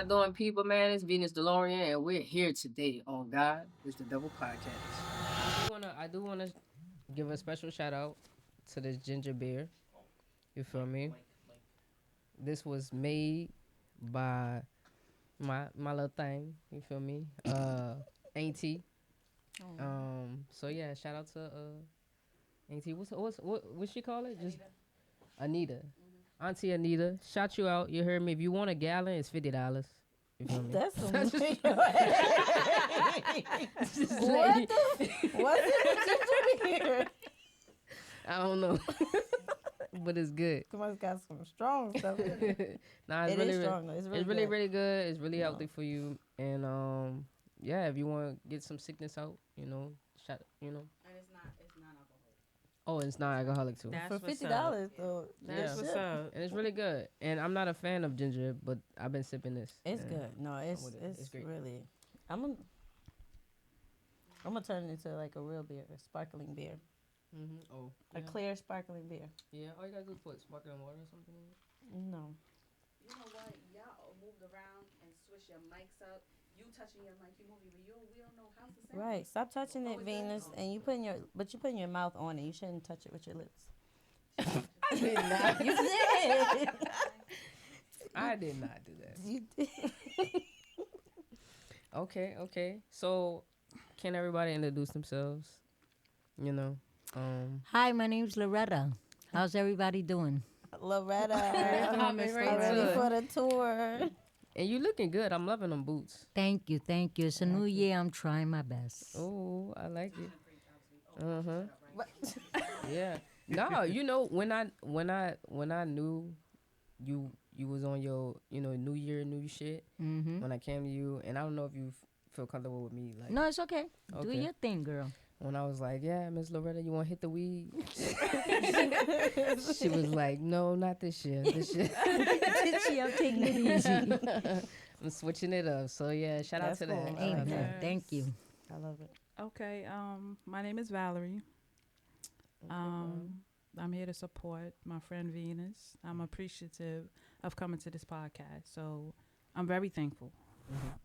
doing, people, man? It's Venus Delorant, and we're here today on God is the Devil podcast. I do wanna give a special shout out to this ginger beer. You feel me? This was made by my little thing. You feel me? Auntie. So yeah, shout out to Auntie. What she call it? Just Anita. Auntie Anita. Shout you out. You heard me. If you want a gallon, it's $50. You feel me? That's some Just what like- the what's it here? I don't know. But it's good. Somebody's got some strong stuff in it. Nah, it's It really is re- strong though. It's really it's really good. really good. It's really Yeah. healthy for you. And yeah, if you want to get some sickness out, shot, And it's non-alcoholic. Oh, it's not alcoholic too. That's For what's $50 though. That's Yeah. what's up. And it's really good. And I'm not a fan of ginger, but I've been sipping this. It's and good. No, it's with it. it's, It's great. really. I'm gonna turn it into like a real beer, a sparkling beer, Oh, a clear sparkling beer. yeah. All you gotta do is put sparkling water or something in it. No. You know what? Y'all moved around and switch your mics up. You touching your mic, you moving, but we don't know how to sound. Right. Stop touching Oh, it, is Venus, that? and you putting your mouth on it. You shouldn't touch it with your lips. I did not. You did. I did not do that. You did. Okay. So, can everybody introduce themselves? You know. Hi, my name's Loretta. How's everybody doing? Loretta. doing, Miss Ready Loretta? for the tour. And you looking good. I'm loving them boots. Thank you. It's a new year. I'm trying my best. Oh, I like it. Yeah. No, when I knew you was on your New Year, new shit. Mm-hmm. When I came to you, and I don't know if you feel comfortable with me, like No, it's okay. Do Okay. your thing, girl. when I was like, yeah, Miss Loretta, you want to hit the weed? She was like, no, not this year. This year, I'm taking it easy. I'm switching it up. So yeah, shout out That's to cool. that. I like Amen. that. Thank you. I love it. Okay, my name is Valerie. I'm here to support my friend Venus. I'm appreciative of coming to this podcast. So I'm very thankful.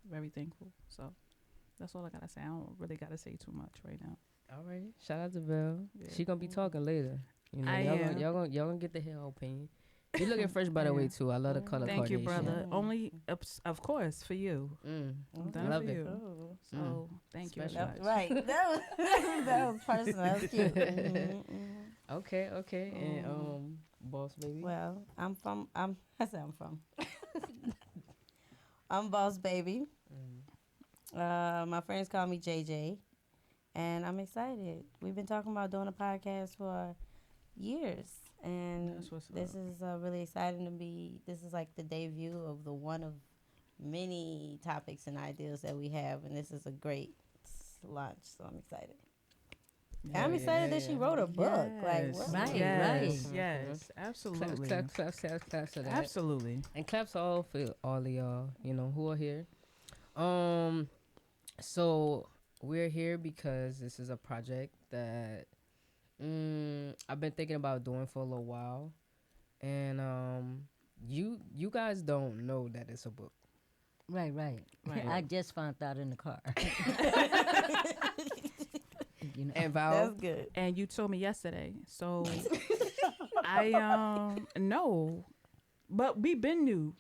Very thankful. So that's all I gotta say. I don't really gotta say too much right now. All right, shout out to Val. Yeah. She gonna be talking later. I am. Y'all gonna get the hell opinion. You looking fresh by the way too. I love the color Thank you, coordination. brother. Only, of course, for you. I'm done Love for it. you. Oh. So thank you. Special. very much. Right. That was personal. That was cute. Okay. And boss baby. Well, I'm Boss Baby. My friends call me JJ, and I'm excited. We've been talking about doing a podcast for years, and That's what's this up. is really exciting to be. This is like the debut of the one of many topics and ideas that we have, and this is a great launch. So I'm excited. And I'm excited that she wrote a book. Like, Yes. what? Right, yes, right. yes, absolutely, Claps to that. absolutely. And claps all for all of y'all, who are here. So we're here because this is a project that I've been thinking about doing for a little while, and you guys don't know that it's a book. Right. Right. I just found out in the car. And Val, That's good. And you told me yesterday, so I no, but we been new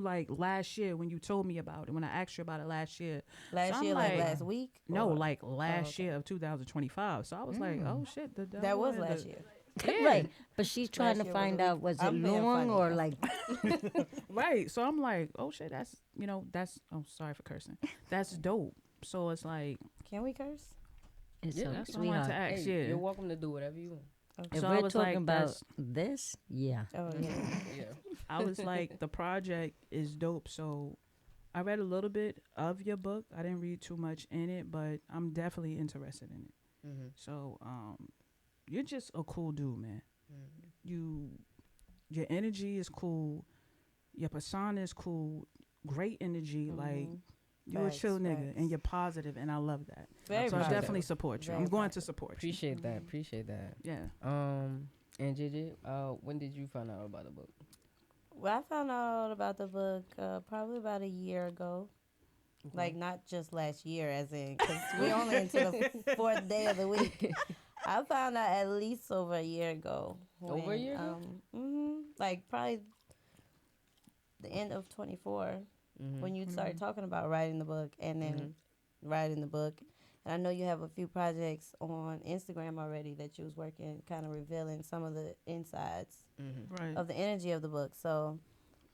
like last year when you told me about it. When I asked you about it last year, Last So I'm year, like like- last week? no, Or- like last okay. year of 2025. So I was like, oh shit, the That devil was and last the- year. Yeah. Right. But she's trying to year was find a out, week. was it I'm being long funny. or like, Right. So I'm like, oh shit, that's oh sorry for cursing. That's dope. So it's like Can we curse? it's Yeah, a that's what I wanted sweetheart. to ask hey, you. you're welcome to do whatever you want. Okay. If So I we're was talking like, about that's- this, yeah. Oh, yeah. Yeah. I was like, the project is dope. So I read a little bit of your book. I didn't read too much in it, but I'm definitely interested in it. Mm-hmm. So you're just a cool dude, man. Mm-hmm. Your energy is cool. Your persona is cool. Great energy. Like you're a Facts, chill nigga, facts. and you're positive, and I love that. Very so I positive. definitely support you. Very I'm going to positive. support you. Appreciate that. Appreciate that. Yeah. And JJ, when did you find out about the book? Well, I found out about the book probably about a year ago. Like, not just last year, as in, because we only into the fourth day of the week. I found out at least over a year ago. Over a year ago? Like, probably the end of 24 when you started talking about writing the book and then writing the book. And I know you have a few projects on Instagram already that you was working, kind of revealing some of the insides Right. of the energy of the book. So,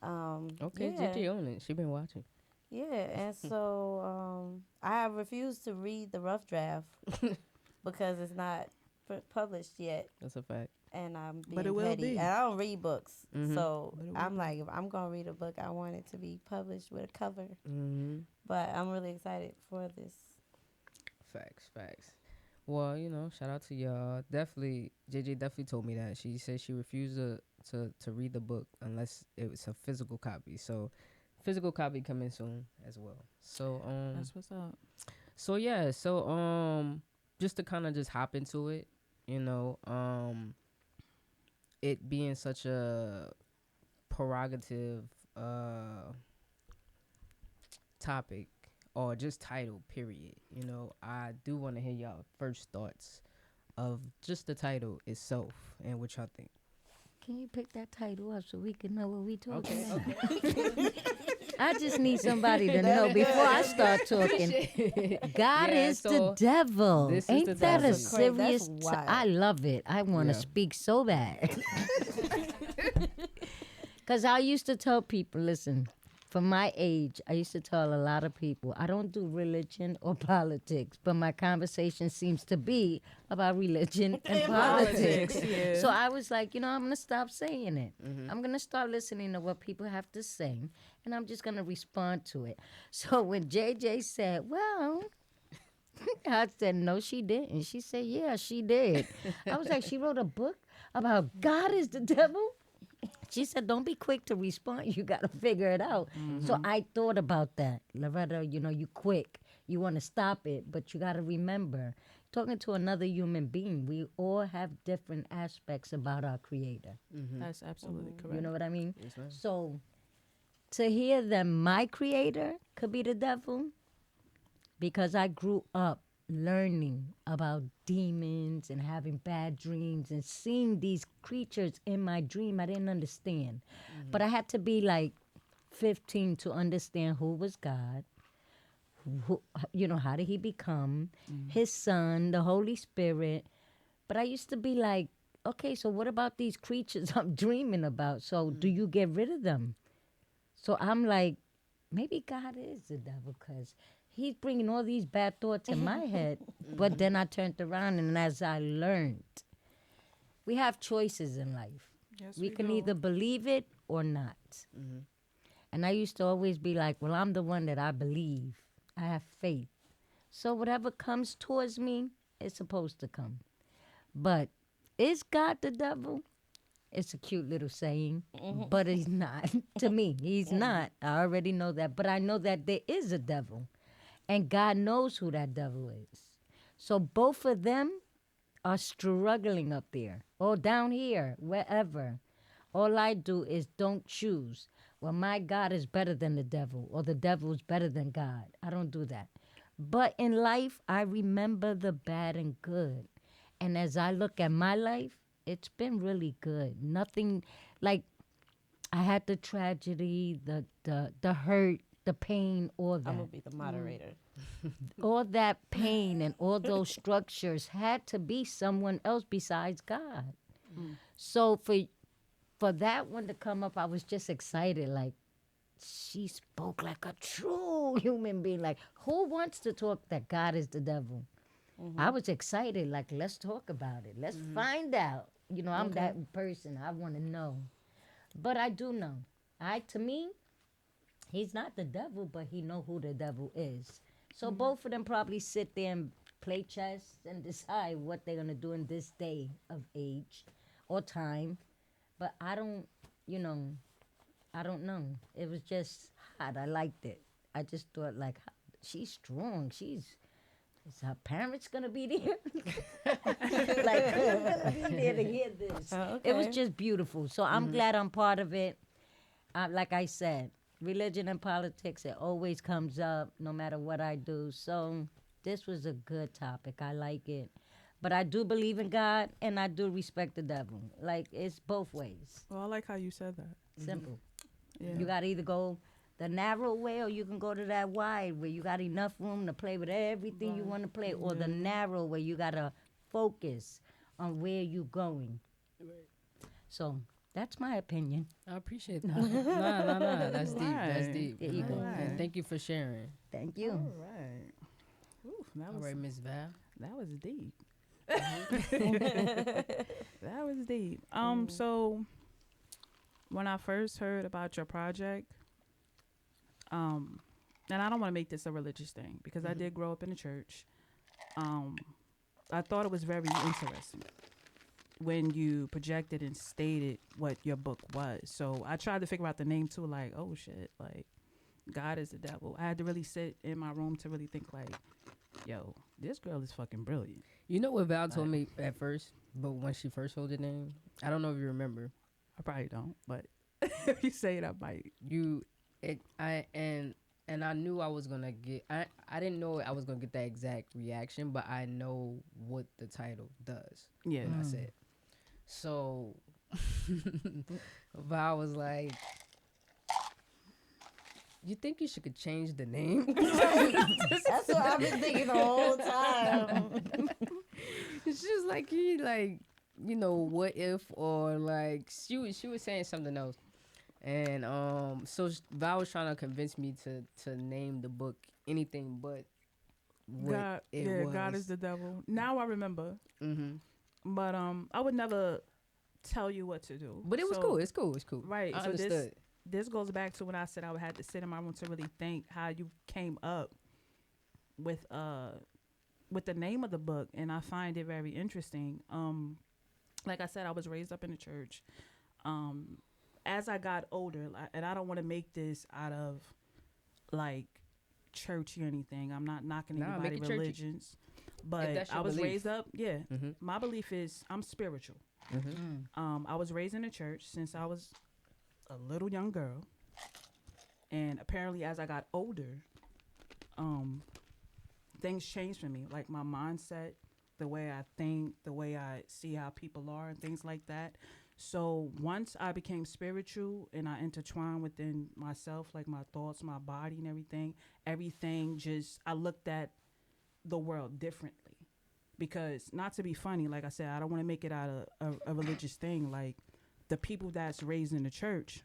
Okay, yeah. Gigi on it. She been watching. Yeah, and so I have refused to read the rough draft because it's not published yet, That's a fact. and I'm being But it will petty. be. And I don't read books, so But it will I'm be. like, if I'm gonna read a book, I want it to be published with a cover. Mm-hmm. But I'm really excited for this. Facts. Well, shout out to y'all. Definitely, JJ definitely told me that. She said she refused to read the book unless it was a physical copy. So, physical copy coming soon as well. So, That's what's up. so yeah, so just to kind of just hop into it, it being such a prerogative topic or just title period, I do want to hear y'all first thoughts of just the title itself and what y'all think. Can you pick that title up so we can know what we talking Okay, about? okay. I just need somebody to know before I start talking. God Yeah, is the so devil. this is Ain't the that a devil. serious? That's wild. I love it. I want to Yeah. speak so bad. Because I used to tell people, listen, for my age, I used to tell a lot of people, I don't do religion or politics, but my conversation seems to be about religion and politics. Yeah. So I was like, I'm going to stop saying it. I'm going to start listening to what people have to say, and I'm just going to respond to it. So when JJ said, well, I said, no, she didn't. She said, yeah, she did. I was like, she wrote a book about God is the devil? She said, don't be quick to respond. You got to figure it out. So I thought about that. Loretta, you quick. You want to stop it, but you got to remember, talking to another human being, we all have different aspects about our creator. That's absolutely correct. You know what I mean? Yes, ma'am. So to hear that my creator could be the devil, because I grew up learning about demons and having bad dreams and seeing these creatures in my dream I didn't understand. But I had to be like 15 to understand who was God, who, how did he become, his son, the Holy Spirit. But I used to be like, okay, so what about these creatures I'm dreaming about? So do you get rid of them? So I'm like, maybe God is the devil because he's bringing all these bad thoughts in my head. But then I turned around, and as I learned, we have choices in life. Yes, We can do. either believe it or not. And I used to always be like, well, I'm the one that I believe. I have faith. So whatever comes towards me is supposed to come. But is God the devil? It's a cute little saying, but he's not. To me, he's not. I already know that. But I know that there is a devil. And God knows who that devil is. So both of them are struggling up there or down here, wherever. All I do is don't choose. Well, my God is better than the devil or the devil is better than God. I don't do that. But in life, I remember the bad and good. And as I look at my life, it's been really good. Nothing like I had the tragedy, the hurt, the pain, all that. I'm gonna be the moderator. All that pain and all those structures had to be someone else besides God. So for that one to come up, I was just excited. Like, she spoke like a true human being. Like, who wants to talk that God is the devil? I was excited. Like, let's talk about it. Let's find out. I'm that person. I want to know. But I do know. To me, he's not the devil, but he know who the devil is. So both of them probably sit there and play chess and decide what they're going to do in this day of age or time. But I don't know. It was just hot. I liked it. I just thought, like, she's strong. Is her parents going to be there? Like, who's going to be there to hear this? Oh, It was okay. just beautiful. So I'm glad I'm part of it. like I said, religion and politics, it always comes up no matter what I do. So this was a good topic. I like it. But I do believe in God and I do respect the devil. Like, it's both ways. Well, I like how you said that. Simple. Yeah. You got to either go the narrow way or you can go to that wide where you got enough room to play with everything you want to play, or the narrow where you got to focus on where you going. So that's my opinion. I appreciate that. Nah. That's deep. That's Right. deep. There you go. And thank you for sharing. Thank you. All right. Ooh, that All was right, Miss Val. that was deep. That was deep. So when I first heard about your project, and I don't want to make this a religious thing because I did grow up in the church. I thought it was very interesting when you projected and stated what your book was. So I tried to figure out the name too, like, oh shit, like God is the devil. I had to really sit in my room to really think like, yo, this girl is fucking brilliant. You know what Val told me at first, but when she first told the name, I don't know if you remember. I probably don't, but if you say it, I might. And I knew I was gonna get. I didn't know I was gonna get that exact reaction, but I know what the title does. Yeah. And I said, so Val was like, "You think you should change the name?" That's what I've been thinking the whole time. She was like, what if, or like she was saying something else. And so Val was trying to convince me to name the book anything but what God, it was. God is the devil. Now I remember, Mm-hmm. but I would never tell you what to do. But it was So, cool. It's cool. It's cool. Right. I So understood. this goes back to when I said I would have to sit in my room to really think how you came up with the name of the book, and I find it very interesting. Like I said, I was raised up in the church. As I got older, and I don't want to make this out of like churchy or anything. I'm not knocking Nah, make anybody's it churchy. religions, If but that's I your was belief. raised up. Yeah, Mm-hmm. my belief is I'm spiritual. Mm-hmm. I was raised in a church since I was a little young girl, and apparently as I got older, things changed for me. Like my mindset, the way I think, the way I see how people are, and things like that. So once I became spiritual and I intertwined within myself, like my thoughts, my body, and everything just I looked at the world differently. Because not to be funny, like I said, I don't want to make it out of a religious thing. Like the people that's raised in the church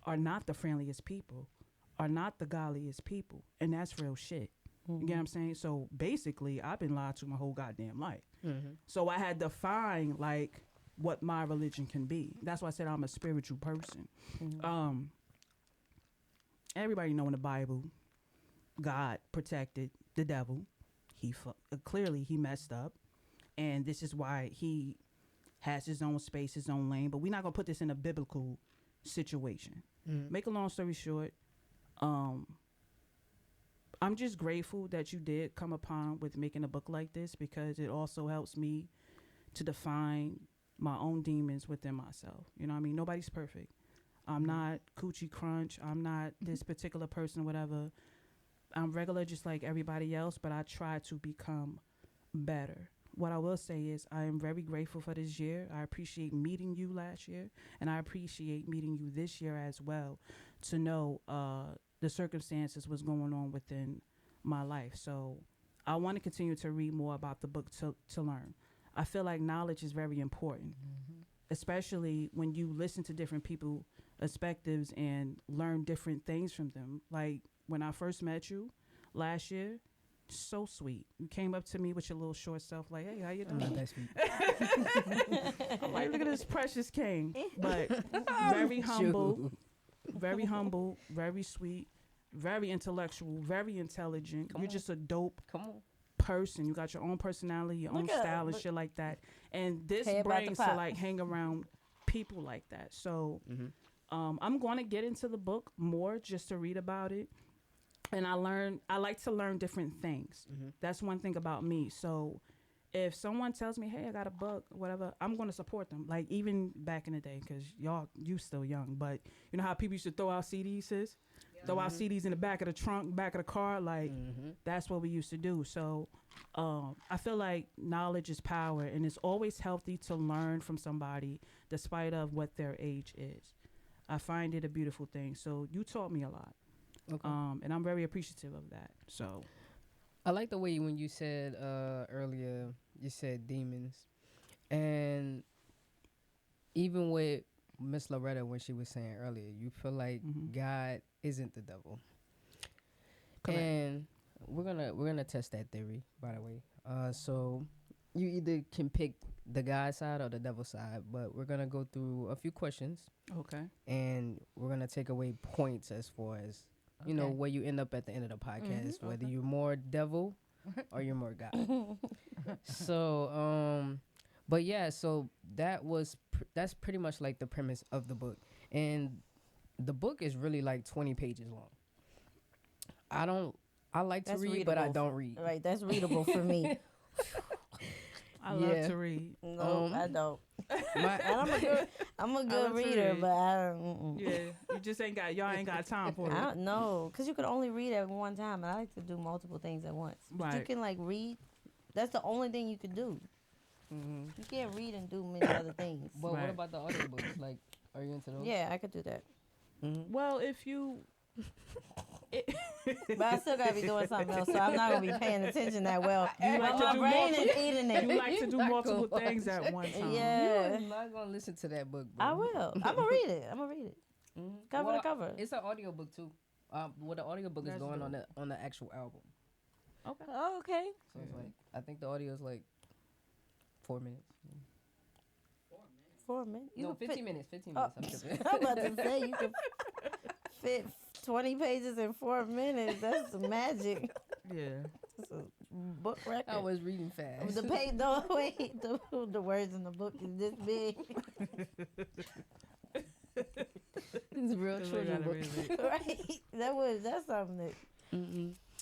are not the friendliest people, are not the godliest people, and that's real shit. You get what I'm saying? So basically, I've been lied to my whole goddamn life. Mm-hmm. So I had to find like what my religion can be. That's why I said I'm a spiritual person. Everybody know in the Bible, God protected the devil. Clearly he messed up, and this is why he has his own space, his own lane. But we're not gonna put this in a biblical situation. Mm-hmm. Make a long story short, I'm just grateful that you did come upon with making a book like this, because it also helps me to define my own demons within myself. You know what I mean? Nobody's perfect. I'm not Coochie Crunch. I'm not this particular person, whatever. I'm regular just like everybody else, but I try to become better. What I will say is I am very grateful for this year. I appreciate meeting you last year, and I appreciate meeting you this year as well, to know the circumstances what's going on within my life. So I want to continue to read more about the book to learn. I feel like knowledge is very important, especially when you listen to different people's perspectives and learn different things from them. Like when I first met you last year, so sweet. You came up to me with your little short self like, hey, how you I'm doing? not that sweet. I'm like, look at this precious king. But very humble, very sweet, very intellectual, very intelligent. Come You're on. just a dope Come on. person. You got your own personality, your own Look at- style and look- shit like that. And this Hey, about the brings to pop. like hang around people like that. So Mm-hmm. I'm going to get into the book more just to read about it. And I like to learn different things. Mm-hmm. That's one thing about me. So if someone tells me, hey, I got a book, whatever, I'm going to support them. Like, even back in the day, because you still young, but you know how people used to throw out CDs, sis? Throw out CDs in the back of the trunk, back of the car. Like, that's what we used to do. So I feel like knowledge is power, and it's always healthy to learn from somebody despite of what their age is. I find it a beautiful thing. So you taught me a lot. Okay. And I'm very appreciative of that. So I like the way when you said earlier, you said demons. And even with Miss Loretta, when she was saying earlier, you feel like God isn't the devil. Correct. And we're gonna test that theory, by the way. So you either can pick the God side or the devil side, but we're gonna go through a few questions, okay. and we're gonna take away points as far as you know Okay. where you end up at the end of the podcast, whether you're more devil or you're more God. So but yeah, so that's pretty much like the premise of the book, and the book is really like 20 pages long. I like That's to read, but I readable. don't read. Right, that's readable for me. I love Yeah. to read. No, I don't. My, And I'm a good love to reader, read. but I don't. Yeah, you just y'all ain't got time for I it. don't know, because you could only read at one time, and I like to do multiple things at once. But you Right. can, like, read. That's the only thing you could do. Mhm. You can't read and do many other things. But what Right. about the audiobooks? Like, are you into those? Yeah, I could do that. Well, if you. But I still got to be doing something else, so I'm not going to be paying attention that well. You like But to my do brain multiple- is eating it. You like to do Not multiple gonna things at one time. Yeah. You're not gonna listen to that book, bro. I will. I'm going to read it. I'm going to read it. Cover to cover. It's an audiobook too. Well, the audiobook is That's going dope. on the actual album. Okay. Oh, okay. So it's like I think the audio is like 4 minutes. 4 minutes. You No, could 15 fit- minutes. 15 Oh, minutes. I'm tripping. I'm about to say you can fit 20 pages in 4 minutes. That's magic. Yeah. It's a book record. I was reading fast. The page, no, wait, the words in the book is this big. It's a real That's what you children gotta book. read. Right? That's something that.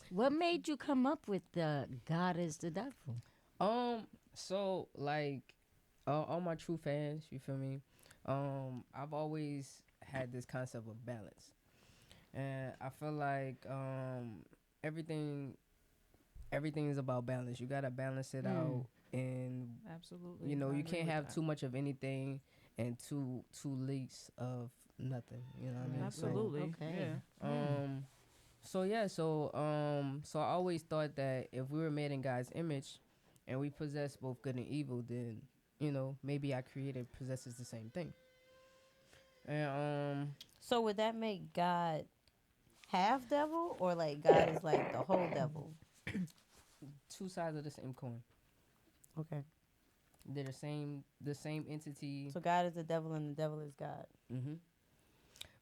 What made you come up with the God is the devil? So like, all my true fans, you feel me? I've always had this concept of balance, and I feel like everything is about balance. You gotta balance it out, and Absolutely. you know I you agree can't with have that. too much of anything and too least of nothing. You know what I mean? Absolutely. Okay. Yeah. So I always thought that if we were made in God's image and we possess both good and evil, then, you know, maybe our creator possesses the same thing. And So would that make God half devil, or like God is like the whole devil? two sides of the same coin. Okay. They're the same entity. So God is the devil and the devil is God. Mm-hmm.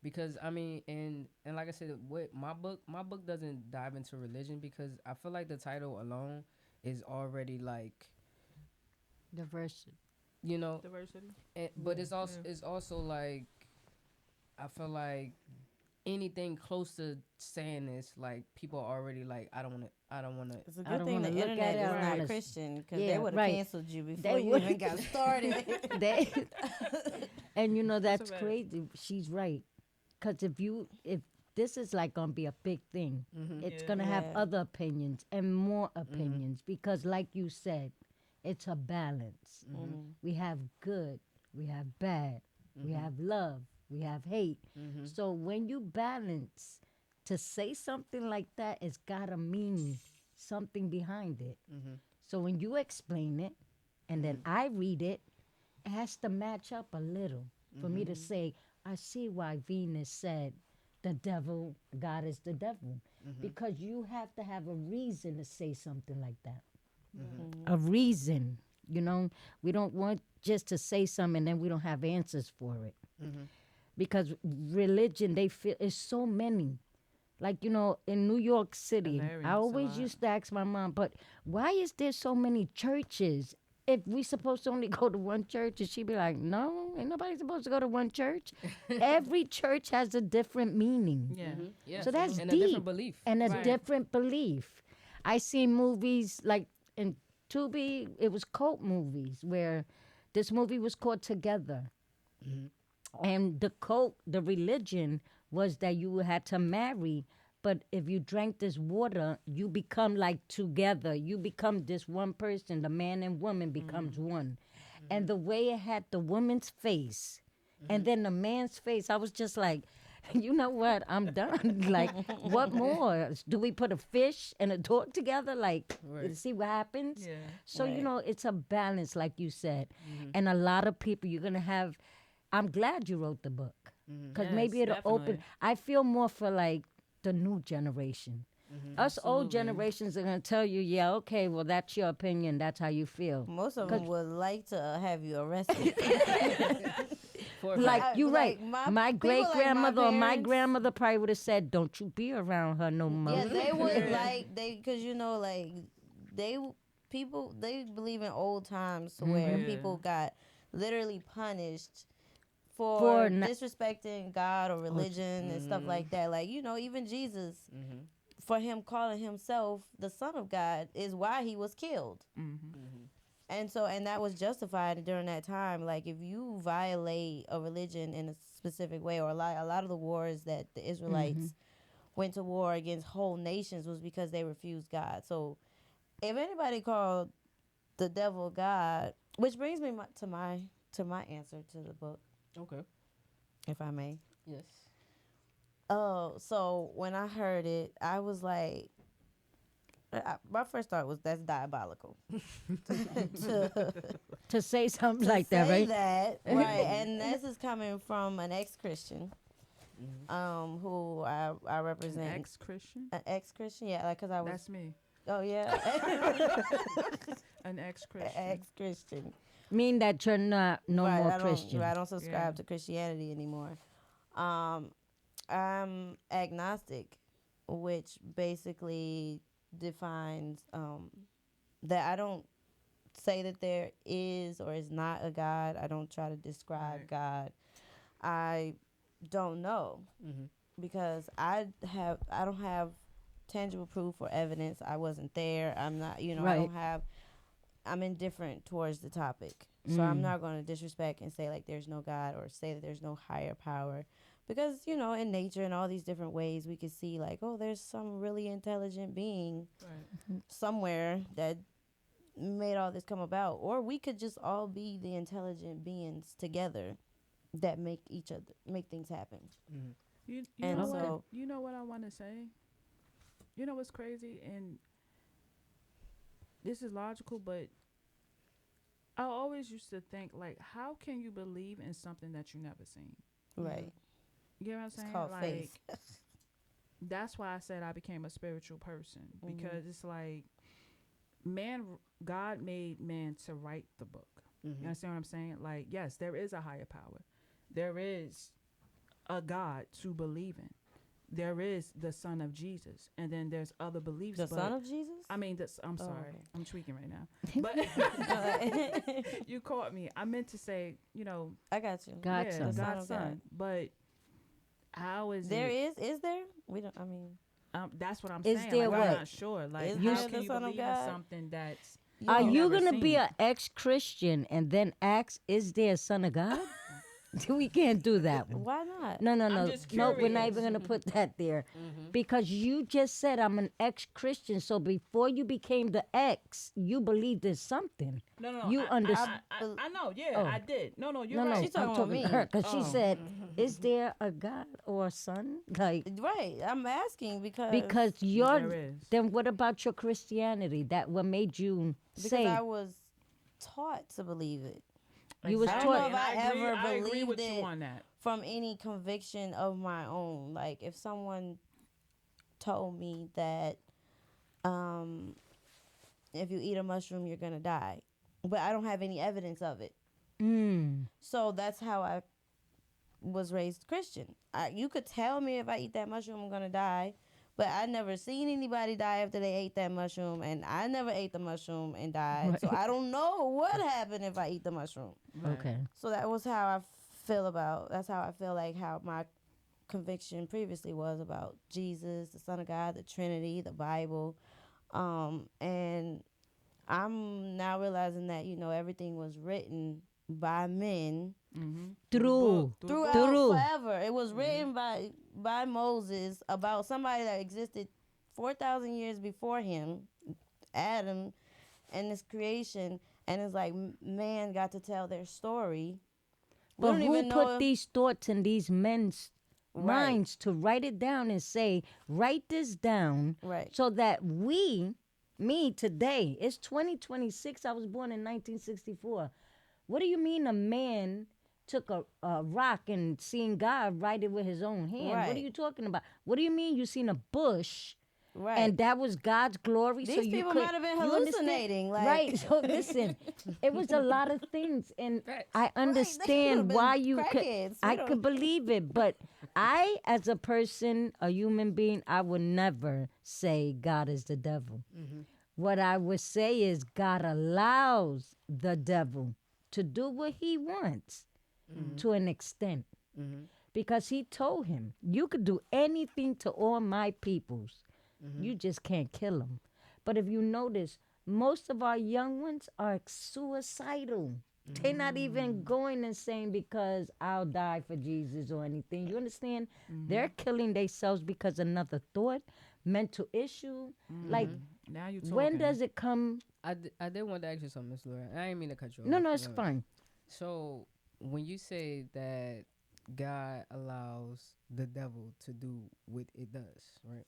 Because I mean, and like I said, what my book doesn't dive into religion, because I feel like the title alone is already like, Diversity. you know, Diversity. but it's also like, I feel like anything close to saying this, like, people are already like, I don't want to. It's a I good don't thing the wanna look internet at it is on not this. Christian, because Yeah, they would have right. canceled you before They you would. even got started. They, and you know that's a fact. crazy. She's right, because if this is like gonna be a big thing, it's Yeah. gonna have Yeah. other opinions and more opinions, because like you said, it's a balance. We have good, we have bad, we have love, we have hate. So when you balance, to say something like that, it's gotta mean something behind it. So when you explain it, and then I read it, it has to match up a little for me to say, I see why Venus said the devil, God is the devil. Because you have to have a reason to say something like that. A reason, you know? We don't want just to say something and then we don't have answers for it. Because religion, they feel, it's so many. Like, you know, in New York City, Hilarious, I a always lot. used to ask my mom, but why is there so many churches? If we supposed to only go to one church, and she'd be like, no, ain't nobody supposed to go to one church. Every church has a different meaning. Yeah. Yeah, So that's and deep. a different belief. And a Right. different belief. I seen movies like in to be. It was cult movies where this movie was called Together, and the cult, the religion was that you had to marry. But if you drank this water, you become like together. You become this one person. The man and woman becomes one. And the way it had the woman's face and then the man's face, I was just like, you know what? I'm done. Like, what more? Do we put a fish and a dog together? Like, Right. see what happens? Yeah. So, you Right. know, it's a balance, like you said. And a lot of people, you're going to have, I'm glad you wrote the book. Because maybe Yes, it'll open. definitely. I feel more for like the new generation. Us old Absolutely. generations are going to tell you, yeah, okay, well, that's your opinion. That's how you feel. Most of them would like to have you arrested. For a Like fact. you Like, right. people My great like my grandmother or my parents- grandmother probably would have said, "Don't you be around her no more." Yeah, they would like because you know like they people they believe in old times to where Yeah. people got literally punished for For not- disrespecting God or religion and stuff like that. Like you know, even Jesus, for him calling himself the Son of God, is why he was killed. And so, and that was justified during that time. Like, if you violate a religion in a specific way, or a lot of the wars that the Israelites went to war against whole nations was because they refused God. So, if anybody called the devil God, which brings me to my answer to the book, Okay. if I may. Yes. Oh, so when I heard it, I was like, my first thought was that's diabolical. to say something To like that, say right? that, right? And this is coming from an ex-Christian, who I represent. Ex-Christian? An ex-Christian, yeah, like because I was. That's me. Oh yeah, An ex-Christian. ex-Christian. Mean that you're not no Right, more I don't, Christian. right, I don't subscribe Yeah. to Christianity anymore. I'm agnostic, which basically defines that I don't say that there is or is not a God. I don't try to describe Right. God. I don't know because I don't have tangible proof or evidence. I wasn't there. I'm not, you know, I Right. don't have. I'm indifferent towards the topic, so I'm not going to disrespect and say like there's no God or say that there's no higher power, because you know in nature and all these different ways we could see like oh there's some really intelligent being Right. somewhere that made all this come about, or we could just all be the intelligent beings together that make things happen. You And know so- what? You know what I want to say? You know what's crazy? And this is logical, but I always used to think, like, how can you believe in something that you never seen? Right. You know what I'm It's saying? called Like, faith. that's why I said I became a spiritual person, Mhm. because it's like God made man to write the book. You understand what I'm saying? Like, yes, there is a higher power. There is a God to believe in. There is the Son of Jesus, and then there's other beliefs. The but Son of Jesus. I mean, I'm Oh, sorry, okay. I'm tweaking right now. But you caught me. I meant to say, you know, I got you. God's yeah, son. The Son God's of God. son. But how is There it? is there? We don't. I mean, That's what I'm Is saying. there Like, what? I'm not sure. Like, Is how there can the you Son of believe in God? something that's Are you've you never gonna be seen? an ex-Christian and then ask, "Is there a Son of God?" We can't do that one. why not? No, just no. We're not curious. even gonna put that there, because you just said I'm an ex-Christian. So before you became the ex, you believed in something. No, You I understand? I know. Yeah, Oh. I did. No, you're No, right. She's talking I'm about talking me. to her because she Oh. said, "Is there a God or a son?" Like, Right. I'm asking because because There you're. is. Then what about your Christianity? That what made you say I was taught to believe it you was I don't taught? know if I agree, ever I agree with believed you it. on that. from any conviction of my own. Like if someone told me that if you eat a mushroom you're gonna die, but I don't have any evidence of it. So that's how I was raised Christian. You could tell me if I eat that mushroom I'm gonna die, but I never seen anybody die after they ate that mushroom, and I never ate the mushroom and died. So I don't know what happened if I eat the mushroom. Okay. So that was how I that's how I feel like how my conviction previously was about Jesus, the Son of God, the Trinity, the Bible. And I'm now realizing that, everything was written by men Through. throughout Through. forever. It was written by Moses about somebody that existed 4,000 years before him, Adam, and this creation. And it's like man got to tell their story. We But don't who even know put if- these thoughts in these men's Right. minds to write it down and say, write this down Right. so that me today, it's 2026, I was born in 1964. What do you mean a man took a rock and seen God write it with his own hand? What are Right. you talking about? What do you mean you seen a bush Right. and that was God's glory? These so you people could, might have been you understand? hallucinating. Like, Right. So listen, it was a lot of things, and I could've understand been why you could. crackheads. I We don't- could believe it, but I, as a person, a human being, I would never say God is the devil. What I would say is God allows the devil to do what he wants to an extent. Because he told him, you could do anything to all my peoples. You just can't kill them. But if you notice, most of our young ones are suicidal. They're not even going and saying because I'll die for Jesus or anything. You understand? They're killing themselves because another thought, mental issue. Like, Now you talking. when does it come? I did want to ask you something, Miss Laura. I didn't mean to cut you off. No, it's Yeah. fine. So when you say that God allows the devil to do what it does, right?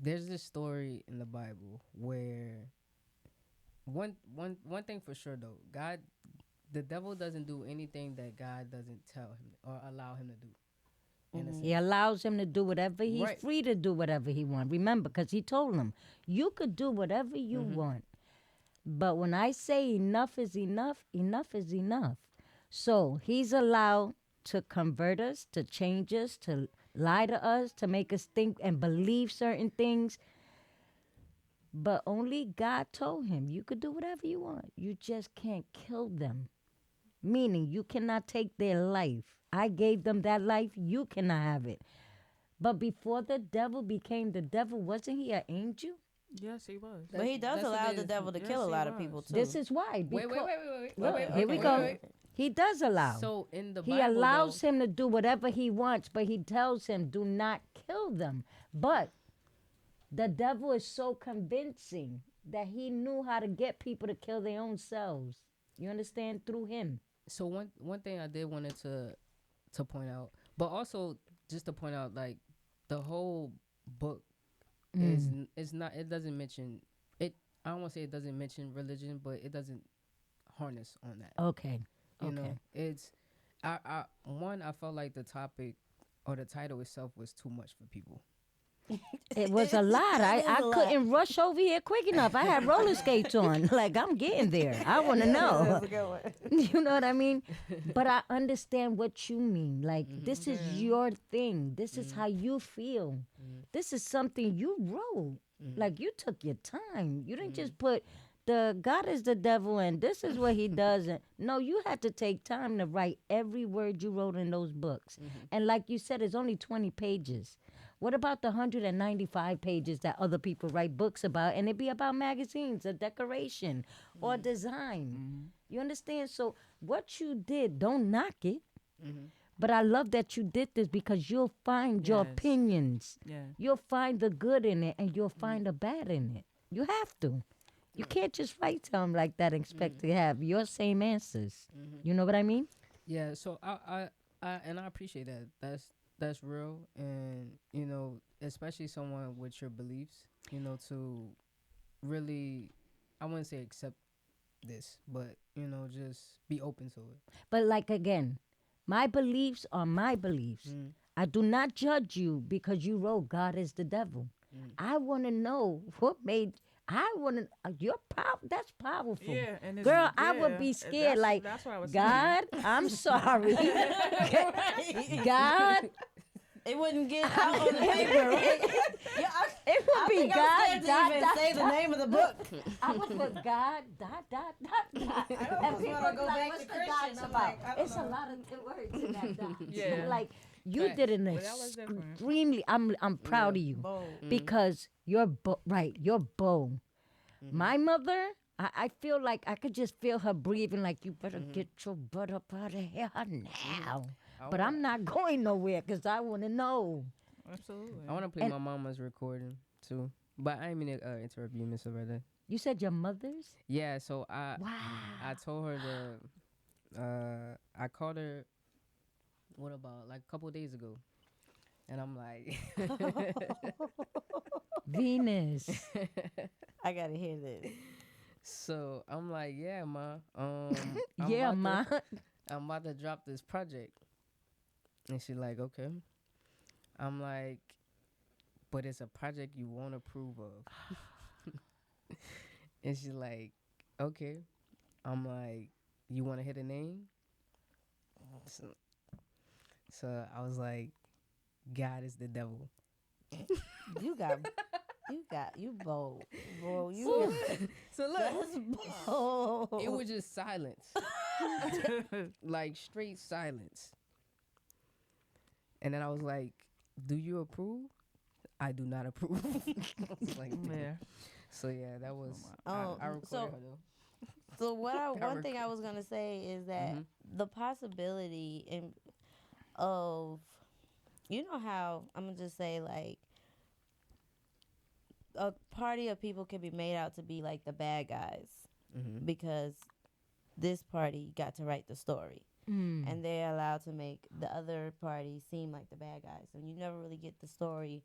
There's this story in the Bible where one thing for sure though, the devil doesn't do anything that God doesn't tell him or allow him to do. In a sense. He allows him to do whatever. He's Right. free to do whatever he wants. Remember, because he told him, you could do whatever you want. But when I say enough is enough, enough is enough. So he's allowed to convert us, to change us, to lie to us, to make us think and believe certain things. But only God told him, you could do whatever you want. You just can't kill them. Meaning, you cannot take their life. I gave them that life. You cannot have it. But before the devil became the devil, wasn't he an angel? Yes, he was. But he does That's allow what the it devil to is. kill a Yes, lot he of people was. too. This is why. Wait. Look, Okay, here we okay, go. wait. He does allow. So in the He Bible, allows though, him to do whatever he wants, but he tells him, do not kill them. But the devil is so convincing that he knew how to get people to kill their own selves. You understand? Through him. So one thing I did wanted to point out, but also just to point out, like the whole book is not. It doesn't mention it. I don't want to say it doesn't mention religion, but it doesn't harness on that. Okay. You know, Okay. it's I felt like the topic or the title itself was too much for people. It was a lot. I couldn't rush over here quick enough. I had roller skates on. Like, I'm getting there. I want to know. You know what I mean? But I understand what you mean. Like, this is your thing. This is how you feel. This is something you wrote. Like, you took your time. You didn't just put the God is the devil and this is what he does. And no, you had to take time to write every word you wrote in those books. And like you said, it's only 20 pages. What about the 195 pages that other people write books about, and it be about magazines or decoration or design? You understand? So what you did, don't knock it. But I love that you did this because you'll find your Yes. opinions. Yeah. You'll find the good in it, and you'll find the bad in it. You have to. You can't just write something like that and expect to have your same answers. You know what I mean? Yeah, so I appreciate that. That's real, and you know, especially someone with your beliefs, you know, to really, I wouldn't say accept this, but you know, just be open to it. But like again, my beliefs are my beliefs. I do not judge you because you wrote God is the devil. I want to know what made. I want to. You're that's powerful. Yeah, and it's, Girl, I would be yeah, scared. Like, that's what I was God, I'm sorry. God, It wouldn't get out on the paper, right? Yeah, it would be God. to even say the name of the book. I would put God, dot. And people wanna be go like, back what's to the Christian. dots I'm about? like, I don't It's a lot of words in that dot. Yeah. Like, You Facts. did an Well, that was different. extremely. I'm proud of you Bold. because you're right. You're bold. Mm-hmm. My mother, I feel like I could just feel her breathing. Like you better get your butt up out of here now. But I'm not going nowhere because I want to know. Absolutely. I want to play And- my mama's recording too, but I ain't mean to interrupt you, Mr. Brother. You said your mother's? Yeah, so I Wow. told her I called her. What about like a couple days ago? And I'm like, Venus. I gotta hear this. so I'm like, yeah, ma. Yeah, ma. I'm about to drop this project, and she like, okay. I'm like, but it's a project you won't approve of. And she's like, okay. I'm like, you want to hit a name? So I was like, God is the devil. You bold, bro. You So look, that's bold. it was just silence, like straight silence. And then I was like, do you approve? I do not approve. I was like, Yeah. so yeah, that was. Oh, I recorded so- her though. So one Cover. thing I was gonna say is that Mhm. the possibility of, you know how I'm gonna just say like a party of people can be made out to be like the bad guys Mhm. because this party got to write the story Mm. and they're allowed to make the other party seem like the bad guys, and you never really get the story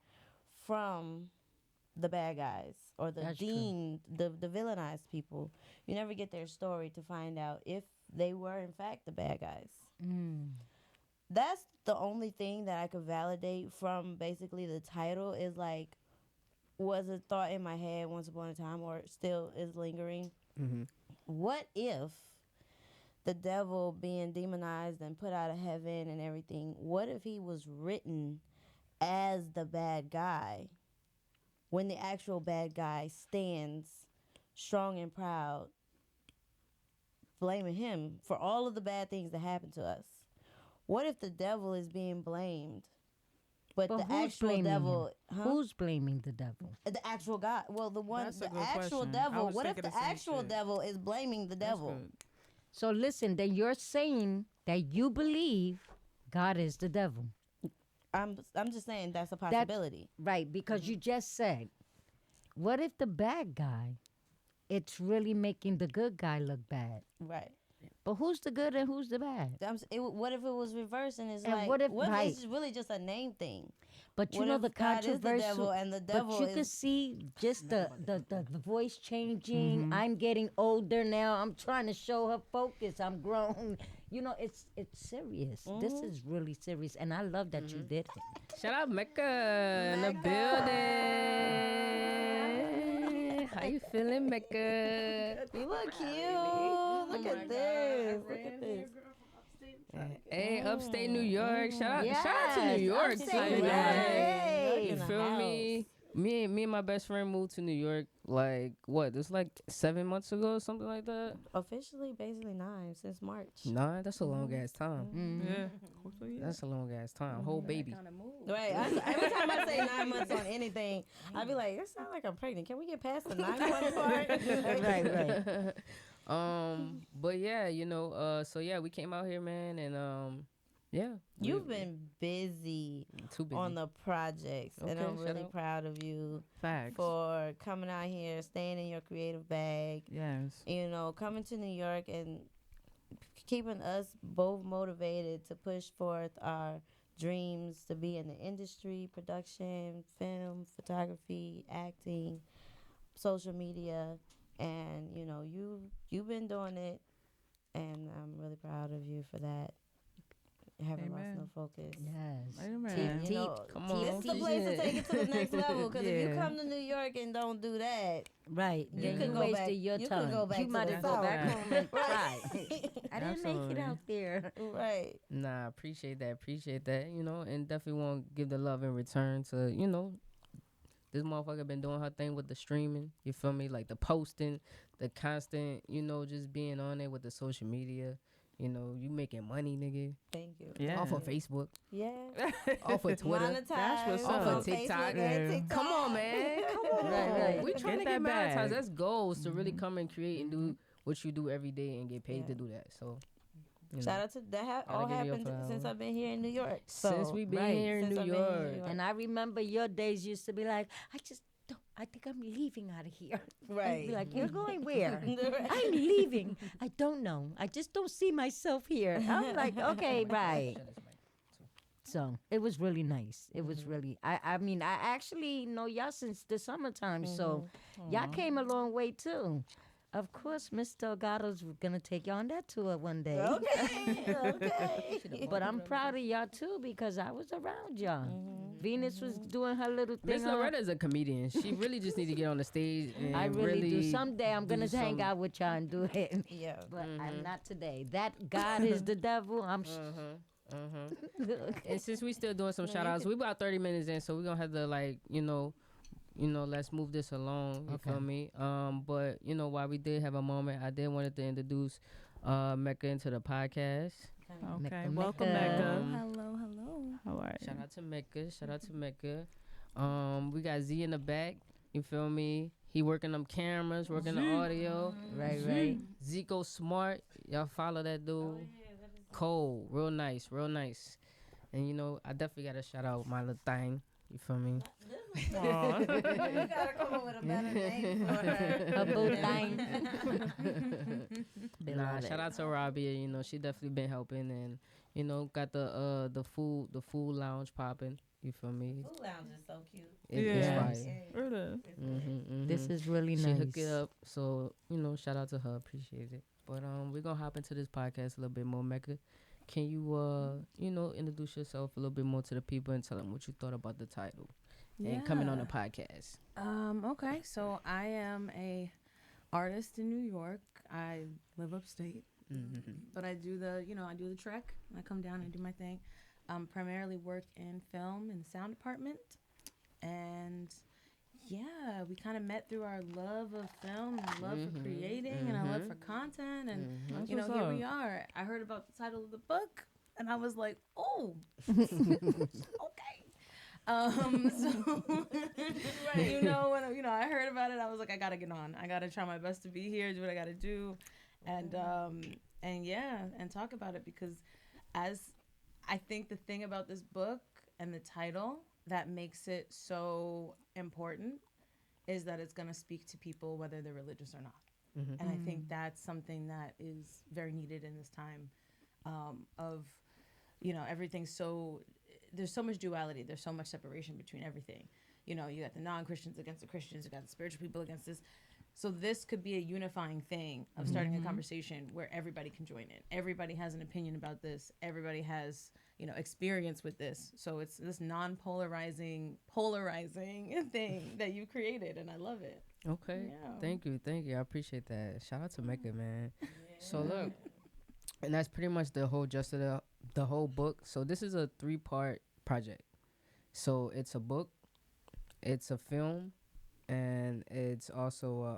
from the bad guys or the That's true. the villainized people. You never get their story to find out if they were in fact the bad guys. Mm. That's the only thing that I could validate from basically the title is like, was a thought in my head once upon a time or still is lingering. Mhm. What if the devil being demonized and put out of heaven and everything, what if he was written as the bad guy when the actual bad guy stands strong and proud, blaming him for all of the bad things that happened to us? What if the devil is being blamed, but But the who's actual blaming devil, Who's blaming the devil? the actual God? Well, That's a the good actual question. I devil. was What if thinking the the same actual shit. devil is blaming the That's devil? good. So listen, then you're saying that you believe God is the devil. I'm just saying that's a possibility. Right, because you just said, what if the bad guy, it's really making the good guy look bad? Right. But who's the good and who's the bad? What if it was reversed and it's And like, what if- what if right. it's really just a name thing? But you What know if the God is the devil controversial. and the devil But you can is see just the voice changing. Mhm. I'm getting older now. I'm trying to show her focus. I'm grown. You know, it's serious. This Mhm. is really serious, and I love that you did it. Shout out Mecca in the building. How you feeling, Mecca? You look cute. Look at this. Look at this. Hey, upstate New York. Shout out to New Yes, York upstate too. New York. Like, you In the feel me? house. Me and my best friend moved to New York like what? This like 7 months ago, or something like that. Officially, basically 9 since March. Nah, that's a long ass time. Mhm. Yeah. That's a long ass time. Whole baby. Right. Every time I say 9 months on anything, I be like, it sounds like I'm pregnant. Can we get past the 9-month part? Right. But yeah, you know, so yeah, we came out here, man, and yeah. You've been busy too busy. on the projects, and Okay, I'm shout really out. proud of you Facts. for coming out here, staying in your creative bag, Yes. you know, coming to New York and keeping us both motivated to push forth our dreams to be in the industry, production, film, photography, acting, social media, and you know, you've been doing it, and I'm really proud of you for that. You haven't lost Amen. no focus. Yes. Amen. You know, Come on. this is the place to take it to the next level. Because if you Yeah. come to New York and don't do that, Right. You Then could you go wasted back- your you could time. go back you to might the have go south. back home and Right. cry. I didn't make it Absolutely. out there. right. Nah, appreciate that, you know, and definitely want to give the love in return to, you know, this motherfucker been doing her thing with the streaming, you feel me? Like the posting, the constant, you know, just being on it with the social media. You know, you making money, nigga. Thank you. Yeah. Off of Facebook, Yeah. off of Twitter, Monetized. That's what's off up. of TikTok. Facebook. Come on, man. Come on. Right. We trying Get to get that monetized. bag. That's goals to really come and create and do what you do every day and get paid to Yeah. do that. So, you Shout know, out to that. Gotta All give you a happened flower. since I've been here in New York. since So, we been right. here in Since New I've been here in York, New York. And I remember your days used to be like, I think I'm leaving out of here. I'd be like, you're going where? I'm leaving. I don't know. I just don't see myself here. I'm like, okay, right. So it was really nice. It was really, I mean, I actually know y'all since the summertime. So y'all came a long way too. Of course, Miss Delgado's going to take you on that tour one day. Okay. But I'm proud of y'all too because I was around y'all. Venus was doing her little Miss thing. Loretta's a comedian. She really just need to get on the stage and I really do. Someday I'm do gonna hang some- out with y'all and do it. Yeah. But I'm not today. That God is the devil. I'm. And since we still doing some shout outs, we about 30 minutes in, so we're gonna have to like, let's move this along. You Okay. feel me? But while we did have a moment, I did wanted to introduce Mecca into the podcast. Okay. Mecca, Welcome, Mecca. Mecca. Hello, hello. How are you? Shout out to Mecca. Shout out to Mecca. We got Z in the back. You feel me? He working them cameras, working the audio. Right. Zico Smart. Y'all follow that dude. Cold. Real nice. And I definitely gotta shout out my little thing. You feel me? You gotta come up with a better name for her. A boo thing. Nah, shout out to Rabia. She definitely been helping and got the food lounge popping. You feel me? Food lounge is so cute. It's Yeah. fire. It is. This is really She nice. hooked it up, so shout out to her, appreciate it. But we're gonna hop into this podcast a little bit more. Mecca, can you introduce yourself a little bit more to the people and tell them what you thought about the title and coming on the podcast? Okay, so I am a artist in New York. I live upstate, but I do the trek. I come down and do my thing. Primarily work in film and sound department, and yeah, we kind of met through our love of film and love for creating and our love for content, and That's here what's we up. are. I heard about the title of the book, and I was like, oh, okay. So when I heard about it, I was like, I gotta get on. I gotta try my best to be here, do what I gotta do, and talk about it, because as I think the thing about this book and the title that makes it so important is that it's gonna speak to people whether they're religious or not, and I think that's something that is very needed in this time of everything's so. There's so much duality. There's so much separation between everything. You got the non-Christians against the Christians. You got the spiritual people against this. So this could be a unifying thing of starting a conversation where everybody can join in. Everybody has an opinion about this. Everybody has, experience with this. So it's this polarizing thing that you created, and I love it. Okay, Yeah. thank you. I appreciate that. Shout out to Mecca, man. So look, and that's pretty much the whole gist of the whole book. So this is a 3-part project. So it's a book, it's a film, and it's also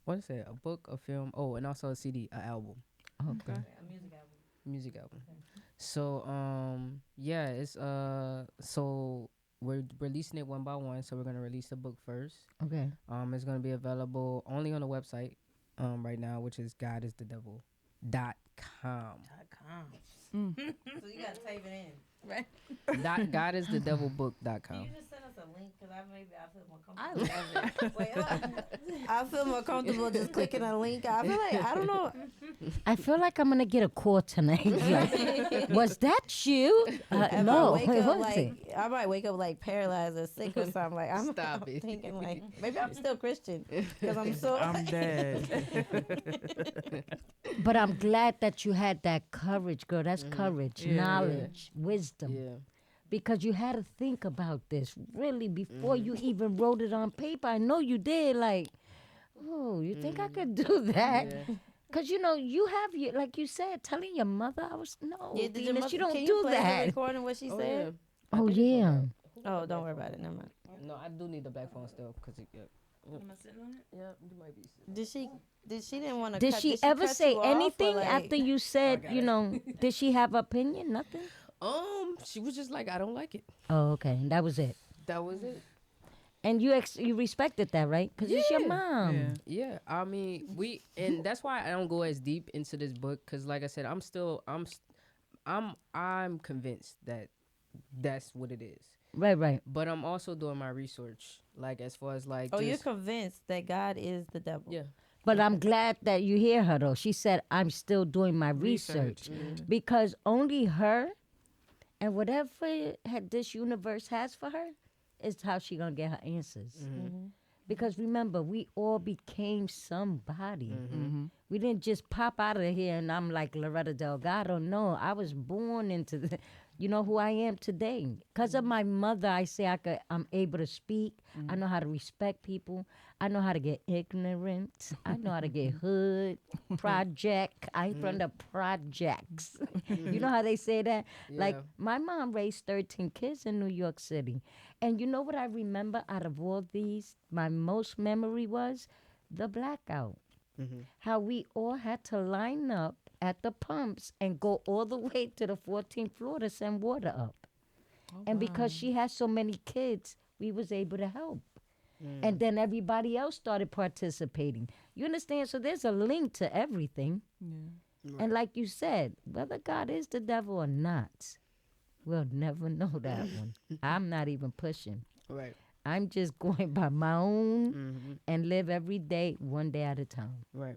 what is it? A book, a film, and also a CD, an album. Okay. A music album. So it's so we're releasing it one by one. So we're gonna release the book first. Okay. It's gonna be available only on the website right now, which is godisthedevil.com. So you gotta type it in, right? godisthedevilbook.com. Can you just send us a link? Because I feel more comfortable. I love it. Wait, hold on. I feel more comfortable just clicking a link. I feel like, I don't know. I feel like I'm gonna get a call tonight. Like, was that you? No. Wake Wait, up what was like, it? I might wake up like paralyzed or sick or something. Like I'm, Stop I'm it. thinking like maybe I'm still Christian because I'm so. I'm dead. But I'm glad that you had that courage, girl. That's courage, Yeah. knowledge, wisdom. Yeah. Because you had to think about this really before you even wrote it on paper. I know you did. Like, oh, you think I could do that? Yeah. Because, you have, like you said, telling your mother, I was, no, Yeah, did your Venus, mother- you don't can do play the that. recording what she said? Oh, yeah. Oh, don't worry about it. Never mind. No, I do need the back phone still, cause Am I sitting on it? Yeah, you might be. Did she didn't want to? Did she ever say anything like, after you said, got you it. know, did she have opinion? Nothing? She was just like, I don't like it. Oh, okay. That was it. That was it. And you respected that, right? Because it's your Yeah. mom. Yeah. Yeah, I mean, and that's why I don't go as deep into this book, because like I said, I'm convinced that that's what it is. Right. But I'm also doing my research, like as far as like. Oh, you're just, convinced that God is the devil. yeah. But I'm glad that you hear her, though. She said, I'm still doing my research. Because only her and whatever this universe has for her is how she going to get her answers. Because remember, we all became somebody. We didn't just pop out of here and I'm like Loretta Delgado. No, I was born into the, you know who I am today. Because of my mother, I say I'm able to speak. I know how to respect people. I know how to get ignorant. I know how to get hood, project. I from the projects. You know how they say that? Like, Yeah. my mom raised 13 kids in New York City. And you know what I remember out of all these? My most memory was the blackout. How we all had to line up at the pumps and go all the way to the 14th floor to send water up. And because she had so many kids, we was able to help. And then everybody else started participating. You understand? So there's a link to everything. Yeah. And like you said, whether God is the devil or not, we'll never know that one. I'm not even pushing. Right. I'm just going by my own and live every day, one day at a time. Right.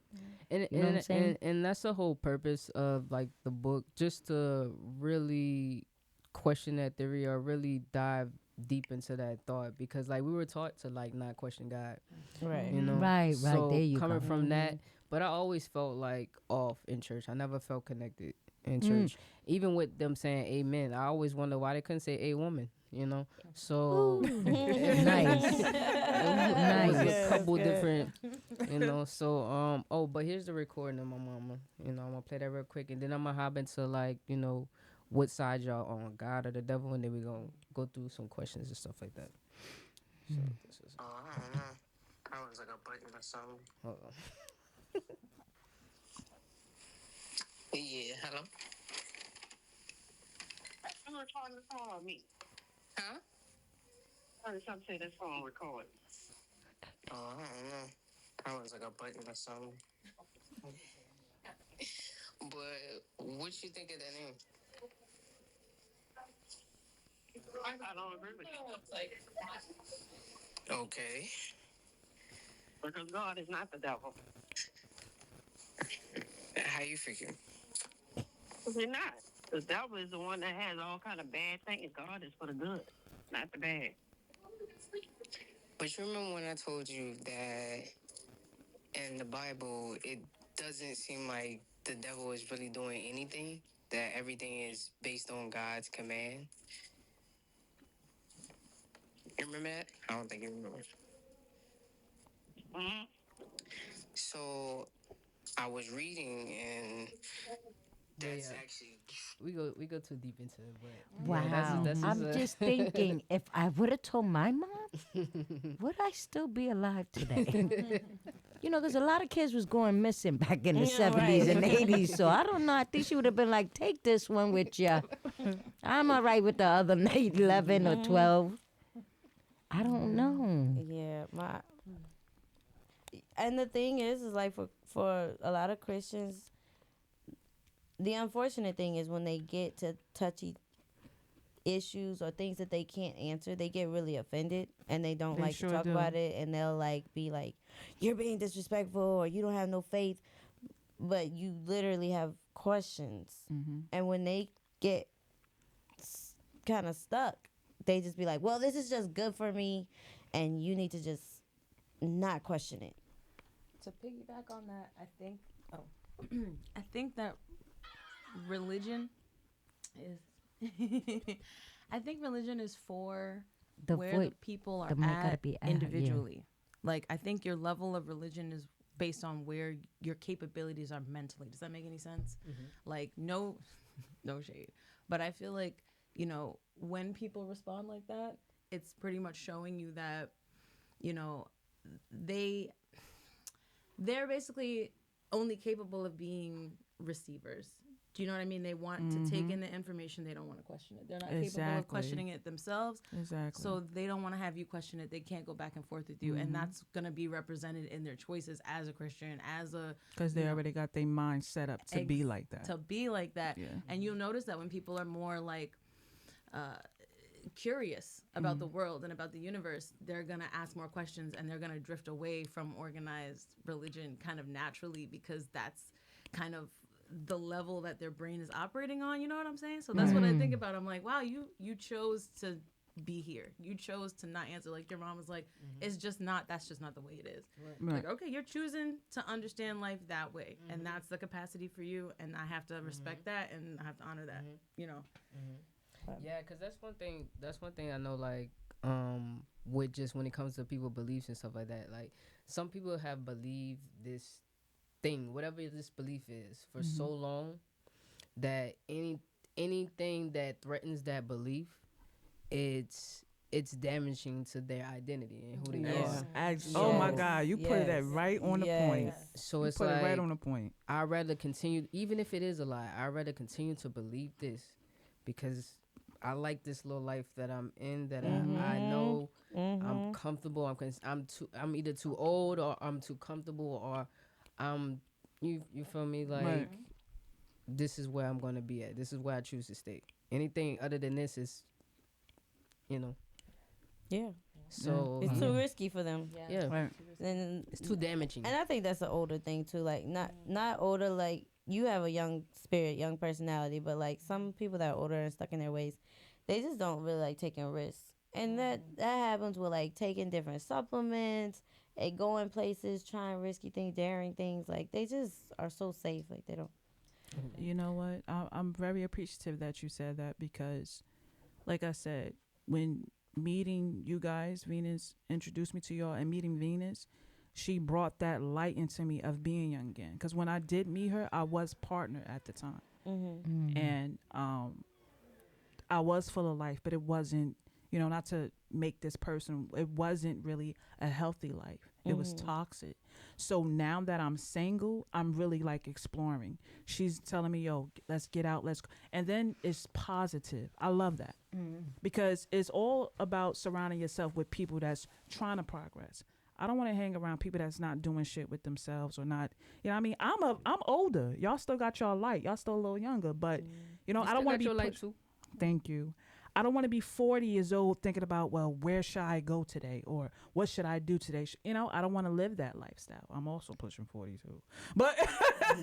And You know what I'm saying? And that's the whole purpose of like the book, just to really question that theory or really dive deep into that thought, because like we were taught to like not question God, Right. you know. Right, So there you coming go. from that, but I always felt like off in church. I never felt connected in church. Even with them saying amen, I always wonder why they couldn't say a woman, you know. So Nice. it was Nice. a couple different, you know. So but here's the recording of my mama. You know, I'm gonna play that real quick, and then I'm gonna hop into like, you know, what side y'all on, God or the devil, and then we gonna go through some questions and stuff like that. So this is. Oh, I don't know. I was like a button or something. Hold on. Yeah, hello? I'm recording the phone on me. Huh? I heard something say this phone recording. Oh, I don't know. I was like a button or something. But what you think of that name? I don't agree with you. Okay. Because God is not the devil. How you figure? He's not. The devil is the one that has all kind of bad things. God is for the good, not the bad. But you remember when I told you that in the Bible, it doesn't seem like the devil is really doing anything, that everything is based on God's command? You remember that? I don't think you remember. Mm-hmm. So I was reading, and that's actually We go too deep into it, but Wow. yeah, that's I'm just thinking, if I would have told my mom, would I still be alive today? You know, because a lot of kids was going missing back in the 70s and 80s. So I don't know. I think she would have been like, take this one with you. I'm all right with the other 11 or 12. I don't know. Yeah, and the thing is like for a lot of Christians, the unfortunate thing is when they get to touchy issues or things that they can't answer, they get really offended and they don't They like sure to talk do. about it, and they'll like be like, you're being disrespectful or you don't have no faith, but you literally have questions. And when they get kind of stuck, they just be like, well, this is just good for me and you need to just not question it. To piggyback on that, I think that religion is I think religion is for The where voi- the people are the mic gotta at be at, yeah. individually. Like, I think your level of religion is based on where your capabilities are mentally. Does that make any sense? Like, no shade, but I feel like, you know, when people respond like that, it's pretty much showing you that, you know, they're basically only capable of being receivers. Do you know what I mean? They want to take in the information. They don't want to question it. They're not capable of questioning it themselves. Exactly. So they don't want to have you question it. They can't go back and forth with you. And that's going to be represented in their choices as a Christian, because they already got their mind set up to be like that. Yeah. And you'll notice that when people are more like curious about the world and about the universe, they're going to ask more questions, and they're going to drift away from organized religion kind of naturally, because that's kind of the level that their brain is operating on. You know what I'm saying? So that's what I think about. I'm like, wow, you chose to be here. You chose to not answer. Like your mom was like, it's just not, that's just not the way it is. Like, okay, you're choosing to understand life that way. And that's the capacity for you. And I have to respect that, and I have to honor that, you know? Yeah, because that's one thing I know, like, with just when it comes to people beliefs and stuff like that, like, some people have believed this thing, whatever this belief is, for so long that anything that threatens that belief, it's damaging to their identity and who they are. Oh my God, you put that right on the point. So it's put like, it right on the point. I'd rather continue, even if it is a lie, I'd rather continue to believe this, because I like this little life that I'm in, that I know I'm comfortable. I'm either too old, or I'm too comfortable, or you feel me? Like, this is where I'm gonna be at. This is where I choose to stay. Anything other than this is, you know. Yeah. So it's too risky for them. Yeah. Right. And it's too damaging. And I think that's an older thing too. Like not older, like you have a young spirit, young personality, but like some people that are older and stuck in their ways, they just don't really like taking risks. And that happens with like taking different supplements and going places, trying risky things, daring things. Like they just are so safe. Like they don't. You know what? I'm very appreciative that you said that, because, like I said, when meeting you guys, Venus introduced me to y'all, and meeting Venus, she brought that light into me of being young again. Because when I did meet her, I was partner at the time, and I was full of life, but it wasn't, you know, not to make this person, it wasn't really a healthy life. It was toxic. So now that I'm single, I'm really like exploring. She's telling me, yo, let's get out, let's go. And then it's positive. I love that, because it's all about surrounding yourself with people that's trying to progress. I don't want to hang around people that's not doing shit with themselves, or not, you know what I mean? I'm older. Y'all still got y'all light. Y'all still a little younger, but you know, I don't want to be light too. Thank you. I don't want to be 40 years old thinking about, well, where should I go today, or what should I do today? You know, I don't want to live that lifestyle. I'm also pushing 42, but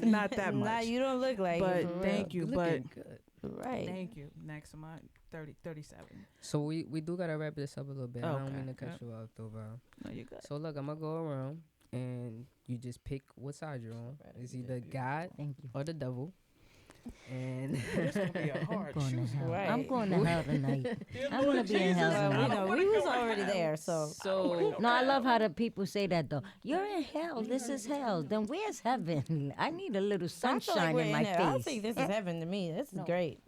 not that much. Nah, you don't look like but it. Thank you. But good. Right. Thank you. Next month, 37. So we do gotta wrap this up a little bit. I don't Okay. mean to cut you off though, bro. No, you're good. So look, I'm gonna go around, and you just pick what side you're on. It's either God Thank you. or the devil. And This gonna be a hard Going to choose. hell. Right. I'm going to hell tonight. I'm going to be in hell tonight. We was already there, so. No, I love how the people say that though. You're in hell. This is hell. Then where's heaven? I need a little I feel like sunshine we're in my there. I face. think this is heaven to me. This is great.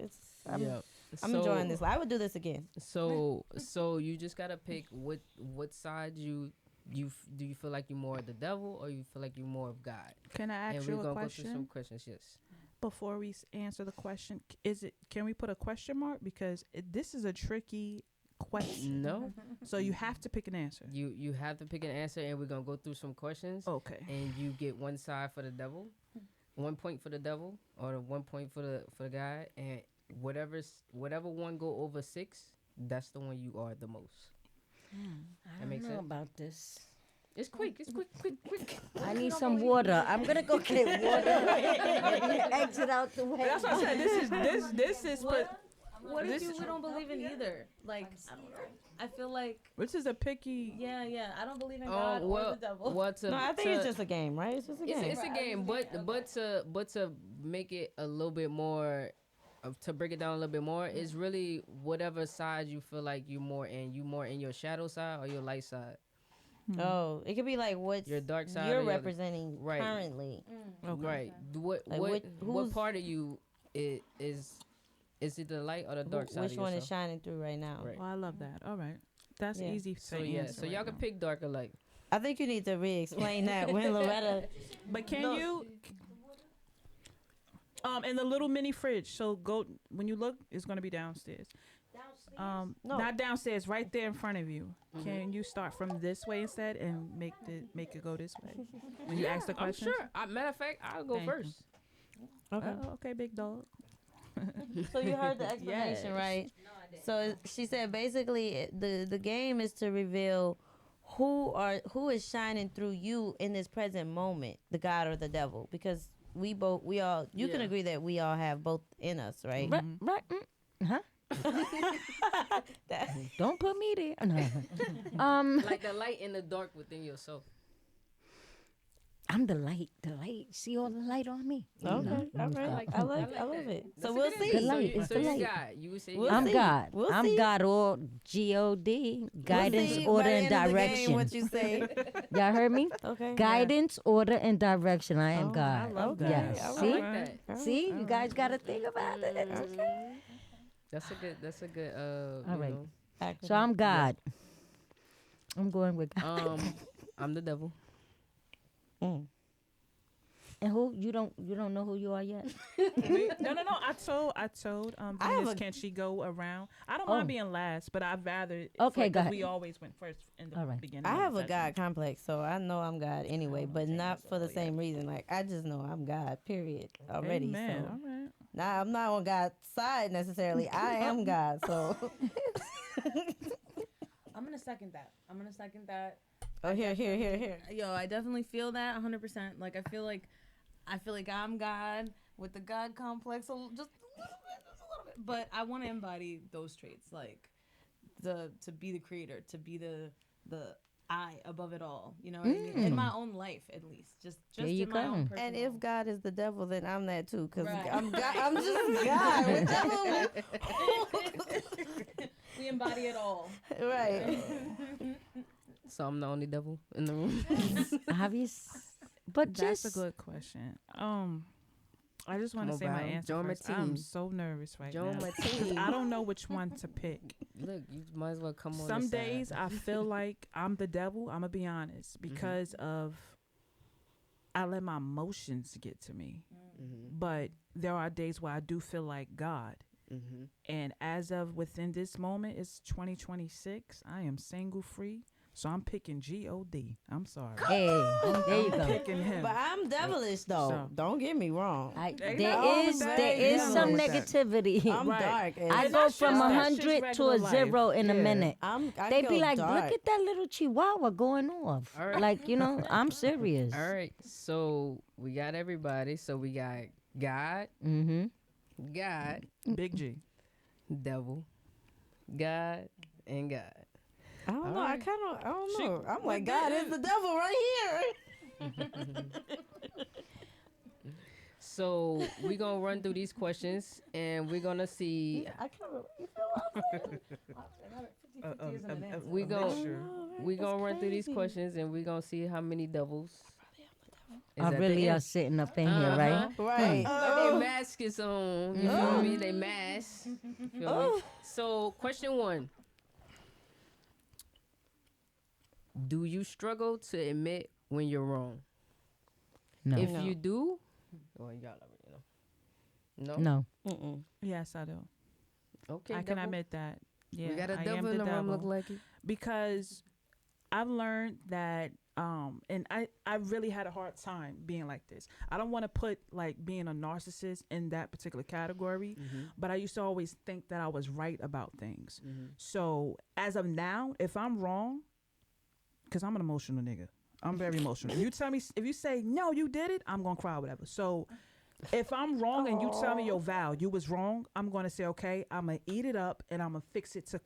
I'm I'm enjoying this. I would do this again. So you just gotta pick what side do you feel like you're more of the devil, or you feel like you're more of God? Can I And ask we're you a gonna go through some question? questions. Yes. Before we answer the question, can we put a question mark, because this is a tricky question. No. So you have to pick an answer. You have to pick an answer, and we're gonna go through some questions. Okay. And you get one side for the devil, 1 point for the devil, or the 1 point for the guy, and whatever one go over 6, that's the one you are the most. I makes don't know sense? about this. It's quick. It's quick. I need some water. I'm gonna go get water. Exit out the way. That's what I said. This is What if This- we don't believe in either? Like, I don't know. I feel like, This is a picky. yeah, I don't believe in God or the devil. What No, I think it's just a game, right? It's just a game. it's a game, but to make it a little bit more, to break it down a little bit more, is really whatever side you feel like you more in. You more in your shadow side or your light side? Oh, it could be like what Your dark side. you're or your- representing Right. currently. Right. What Like what who's- part of you is it the light or the dark side? Which of one is yourself? shining through right now? Right. Oh, I love that. All right. That's Yeah. easy to So answer. so y'all right can now. pick dark or light. I think you need to re-explain that when Loretta. But can you? In the little mini fridge. So go when you look, it's gonna be downstairs. No. Not downstairs, right there in front of you. Can you start from this way instead and make it go this way when you ask the I'm question? sure. Matter of fact, I'll go Thank you. first. Okay. Okay, big dog. So you heard the explanation, Yes. right? So she said basically the game is to reveal who is shining through you in this present moment, the God or the devil, because we all you can Yeah. agree that we all have both in us, right? Right, right. Huh? Don't put me there. No. Like the light in the dark within yourself. I'm the light. The light. See all the light on me. Okay, all right. I love that. it. That's So a we'll good see. The answer. light So is so the you light. God. You would say We'll I'm see. God. We'll I'm see. God. All G-O-D. Guidance, We'll see order, by the and end of the game direction. what you say. Y'all heard me? Okay. Guidance, order, and direction. I am Oh, God. I love that. Yes. all I See? like right. that. See? You guys got to think about it. Okay. That's a good All you right. know. So I'm God. I'm going with God. I'm the devil. And who you don't know who you are yet? No. I told I have Venus, a- can she go around? I don't Oh. mind being last, but I'd rather. Okay, go ahead. We always went first in the All right. beginning. I of have the a God complex, so I know I'm God anyway, Oh, but okay, not for the so, same reason. Like I just know I'm God, period, already. Amen. So All right. now I'm not on God's side necessarily. I am God, so I'm gonna second that. oh here. Yo, I definitely feel that 100%. Like I feel like I'm God with the God complex, just a little bit. But I want to embody those traits, like to be the creator, to be the I above it all. You know what I mean? In my own life, at least, just There you in my go. own personal. And if God is the devil, then I'm that too, cause Right. I'm God. I'm just God. Whichever. we embody it all. Right. So I'm the only devil in the room. Obvious. But That's just a good question. I just want Come to on, say my Brown. answer Join my first. I'm team. so nervous right Join now. my 'Cause team. I don't know which one to pick. Look, you might as well come on. Some this side. days I feel like I'm the devil. I'm gonna be honest because of I let my emotions get to me. But there are days where I do feel like God. And as of within this moment, it's 2026. I am single free. So I'm picking G-O-D. I'm sorry. hey, there you I'm go. picking him. But I'm devilish though. So- Don't get me wrong. Ain't There nothing wrong is with that. there Ain't is nothing some wrong with that. negativity. I'm Right. dark. And I And go that's from just- that's just 100 to regular a life. 0 in a Yeah. minute. I They go be like, dark. look at that little chihuahua going off. All right. Like, I'm serious. All right. So we got everybody. So we got God, Mm-hmm. God, Big G. devil, God, and God. I don't know. Alright. I don't know. I'm like, God is the devil right here. So we gonna run through these questions and we're gonna see. I kind of, you feel what I'm saying? We gon' mixture. we gonna run through these questions and we gonna see how many devils. is I at the really are end. sitting up in here, right? Uh-huh. Right. Like their mask is on. You feel me? They mask. You feel me? So question 1. Do you struggle to admit when you're wrong? No. If No. you do, well, y'all already know. No. No. Mm-mm. Yes, I do. Okay. I can devil. admit that. Yeah, We got a I am devil in the the room. devil. Look like it. Because I've learned that and I really had a hard time being like this. I don't want to put like being a narcissist in that particular category, but I used to always think that I was right about things. So as of now, if I'm wrong, because I'm an emotional nigga, I'm very emotional. If you say no, you did it, I'm gonna cry, whatever. So if I'm wrong and you tell me, yo, Val, you was wrong, I'm gonna say, okay, I'm gonna eat it up and I'm gonna fix it to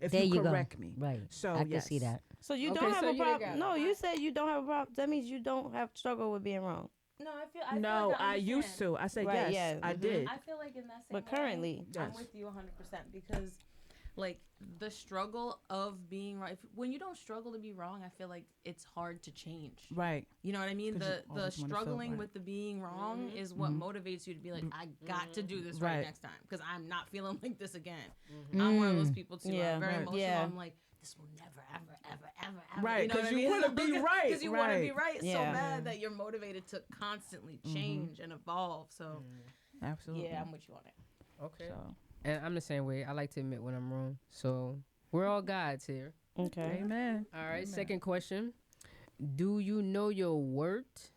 if There you you go. correct me. Right. So I can see that. So you Okay, don't have so a you ain't got problem. it. No, you said you don't have a problem. That means you don't have struggle with being wrong. No, I feel No, like I used to. I said Right, yes, yes. I did. I feel like in that same But way, currently- I'm Yes. with you 100% because like the struggle of being right when you don't struggle to be wrong, I feel like it's hard to change. Right. You know what I mean? 'Cause The you always wanna feel struggling right. with the being wrong is what motivates you to be like, I got to do this right Right. next time because I'm not feeling like this again. I'm one of those people too. Yeah, I'm very right. emotional. Yeah. I'm like, this will never, ever. Right, know what 'cause I you mean? wanna be right, Because you want to be right. right so Yeah. bad that you're motivated to constantly change and evolve. So, Absolutely. yeah, I'm with you on it. Okay. So, And I'm the same way. I like to admit when I'm wrong. So we're all gods here. Okay. amen. All right. Amen. Second question. Do you know your worth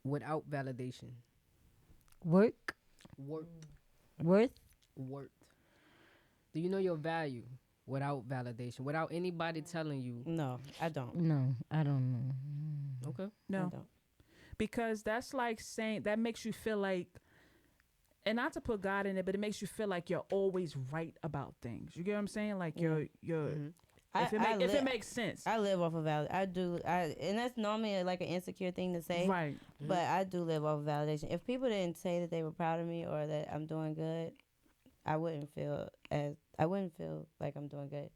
without validation? Work, Worth. worth. Worth. Do you know your value without validation? Without anybody telling you. No, I don't. No, I don't know. Okay. I No, don't. because that's like saying that makes you feel like, and not to put God in it, but it makes you feel like you're always right about things. You get what I'm saying? Like you're if it makes sense, I live off of validation. I do. And that's normally like an insecure thing to say. right? But I do live off of validation. If people didn't say that they were proud of me or that I'm doing good, I wouldn't feel like I'm doing good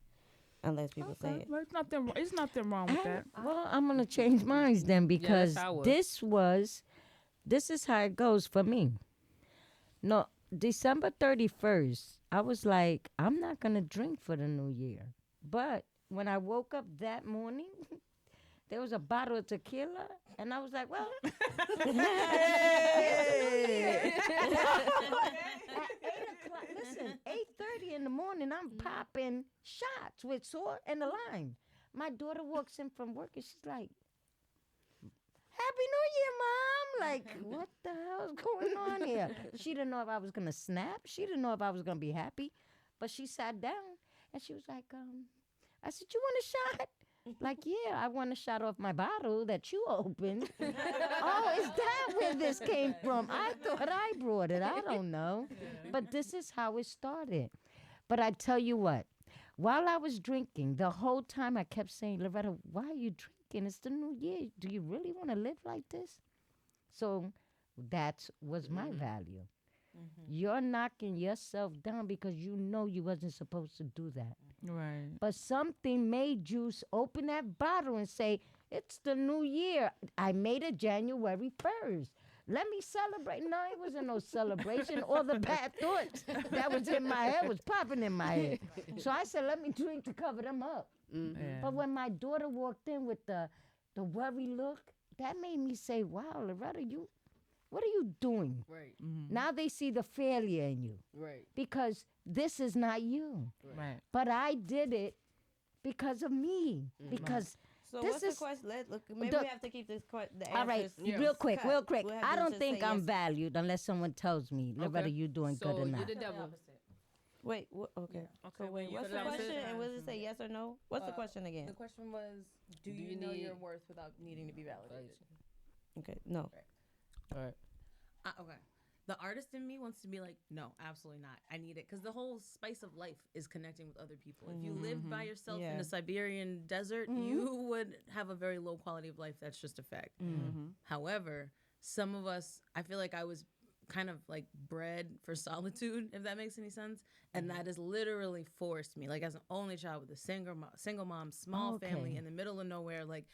unless people say it. Well, it's nothing wrong with that. Well, I'm gonna change minds then because how it was. this is how it goes for me. No, December 31st, I was like, I'm not gonna drink for the new year. But when I woke up that morning, there was a bottle of tequila, and I was like, well, listen, 8:30 in the morning, I'm popping shots with salt and a lime. My daughter walks in from work, and she's like, Happy New Year, Mom. Like, what the hell is going on here? She didn't know if I was going to snap. She didn't know if I was going to be happy. But she sat down, and she was like, I said, you want a shot? Like, yeah, I want a shot off my bottle that you opened. Oh, is that where this came from? I thought I brought it. I don't know. But this is how it started. But I tell you what, while I was drinking, the whole time I kept saying, Loretta, why are you drinking? It's the new year. Do you really want to live like this? So that was my value. You're knocking yourself down because you know you wasn't supposed to do that. Right. But something made you open that bottle and say, it's the new year. I made it January 1st. Let me celebrate. No, it wasn't no celebration. All the bad thoughts that was in my head was popping in my head. So I said, let me drink to cover them up. Yeah. But when my daughter walked in with the worry look, that made me say, wow, Loretta, what are you doing? Right. Now they see the failure in you Right. because this is not you. Right. But I did it because of me. Because So this what's is the question? Maybe the- we have to keep this the all right. answers Real quick. cut. We'll have I to don't just think say I'm yes. valued unless someone tells me, Loretta, you doing So good or you're not. the devil. Wait, okay. Okay, Wait, what's the put it out question? there. And was it say yes or no? What's the question again? The question was, do Do you you know your need- worth without needing to be validated? Okay, no. All right. Okay. The artist in me wants to be like, no, absolutely not. I need it because the whole spice of life is connecting with other people. If you lived by yourself in Yeah. a Siberian desert, you would have a very low quality of life. That's just a fact. However, some of us, I feel like I was kind of like bred for solitude, if that makes any sense. And that has literally forced me, like as an only child with a single mom, small family Okay. in the middle of nowhere, like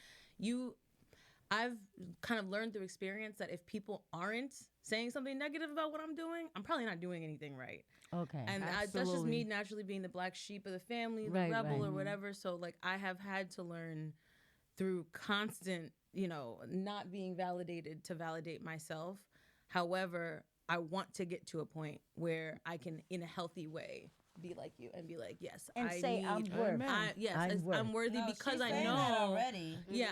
I've kind of learned through experience that if people aren't saying something negative about what I'm doing, I'm probably not doing anything right. Okay. And that's just me naturally being the black sheep of the family, the Right, rebel right. or whatever. So like I have had to learn through constant, not being validated to validate myself. However, I want to get to a point where I can, in a healthy way, be like you and be like, yes, And I say, need, I'm worth. I'm worthy No, because she's I saying know that already. Yeah,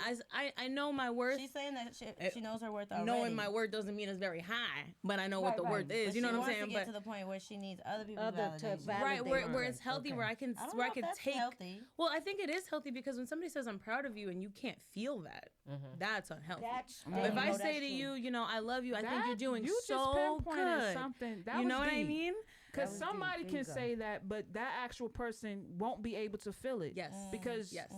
I know my worth. She's saying that she knows her worth already. Knowing my worth doesn't mean it's very high, but I know what the worth is. But You know she what I'm wants saying? to get to the point where she needs other people's Other to validation. validate. Right, where Right. it's healthy, Okay. where I can I don't where know I can if that's take. healthy. Well, I think it is healthy because when somebody says I'm proud of you and you can't feel that, that's unhealthy. That's if I no, say that's to true. you, I love you, I think you're doing you so just pinpointed good. something. That You know was what I deep. mean? Because was somebody deep. can Bingo. say that, but that actual person won't be able to feel it. Yes. Because Yes.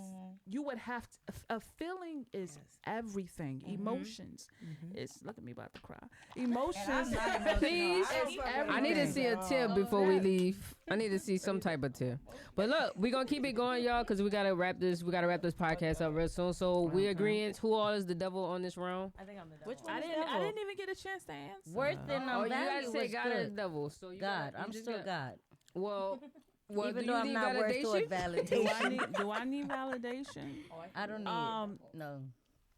you would have to. A feeling is everything. Emotions. It's look at me about to cry. Emotions. Please. It's I need to everything. see a tip before we leave. I need to see some type of tip. But look, we're going to keep it going, y'all, because we got to wrap this podcast up real soon. So we agreeing. Who all is the devil on this round? I think I'm the devil. Which one I is didn't devil? even get a chance to answer. Worth and Oh, you got value to say was God is good. devil. So you God, got- you I'm just still got- God. Well, Well, Even do though you I'm need not worth toward validation. Do I need validation? I don't need it. No.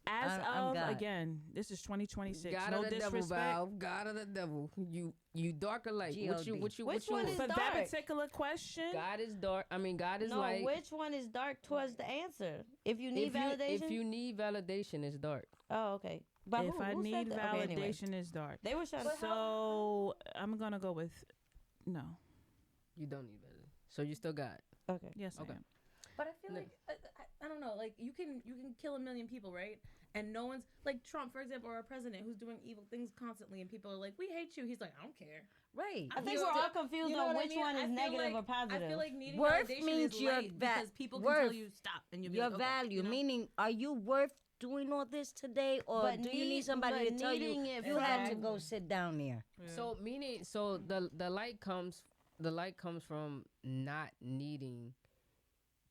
As I'm of God. again, this is 2026. God No of the devil, disrespect. Valve. God of the devil. You dark or light? What you? Which What one you? is For dark? that particular question, God is dark. I mean, God is No, light. which one is dark towards the answer? If you need validation. If you need validation, it's dark. Oh, okay. But if I who need said that? Okay, anyway. validation, is dark. They were trying to. So I'm gonna go with no. You don't need validation. So you still got. Okay. Yes, Okay. I am. But I feel like I don't know. Like you can kill a million people, right? And no one's like Trump, for example, or a president who's doing evil things constantly, and people are like, "We hate you." He's like, "I don't care." Right. I think we're all confused You know on what I which mean? one I is feel negative like- or positive. I feel like needing Worth validation means is your light because people can worth. tell you stop, and you'll be Your like, okay, value, you know? meaning, are you worth doing all this today, or But do you need- need somebody but to tell you needing it you had to from- go sit down there? So meaning, the light comes from not needing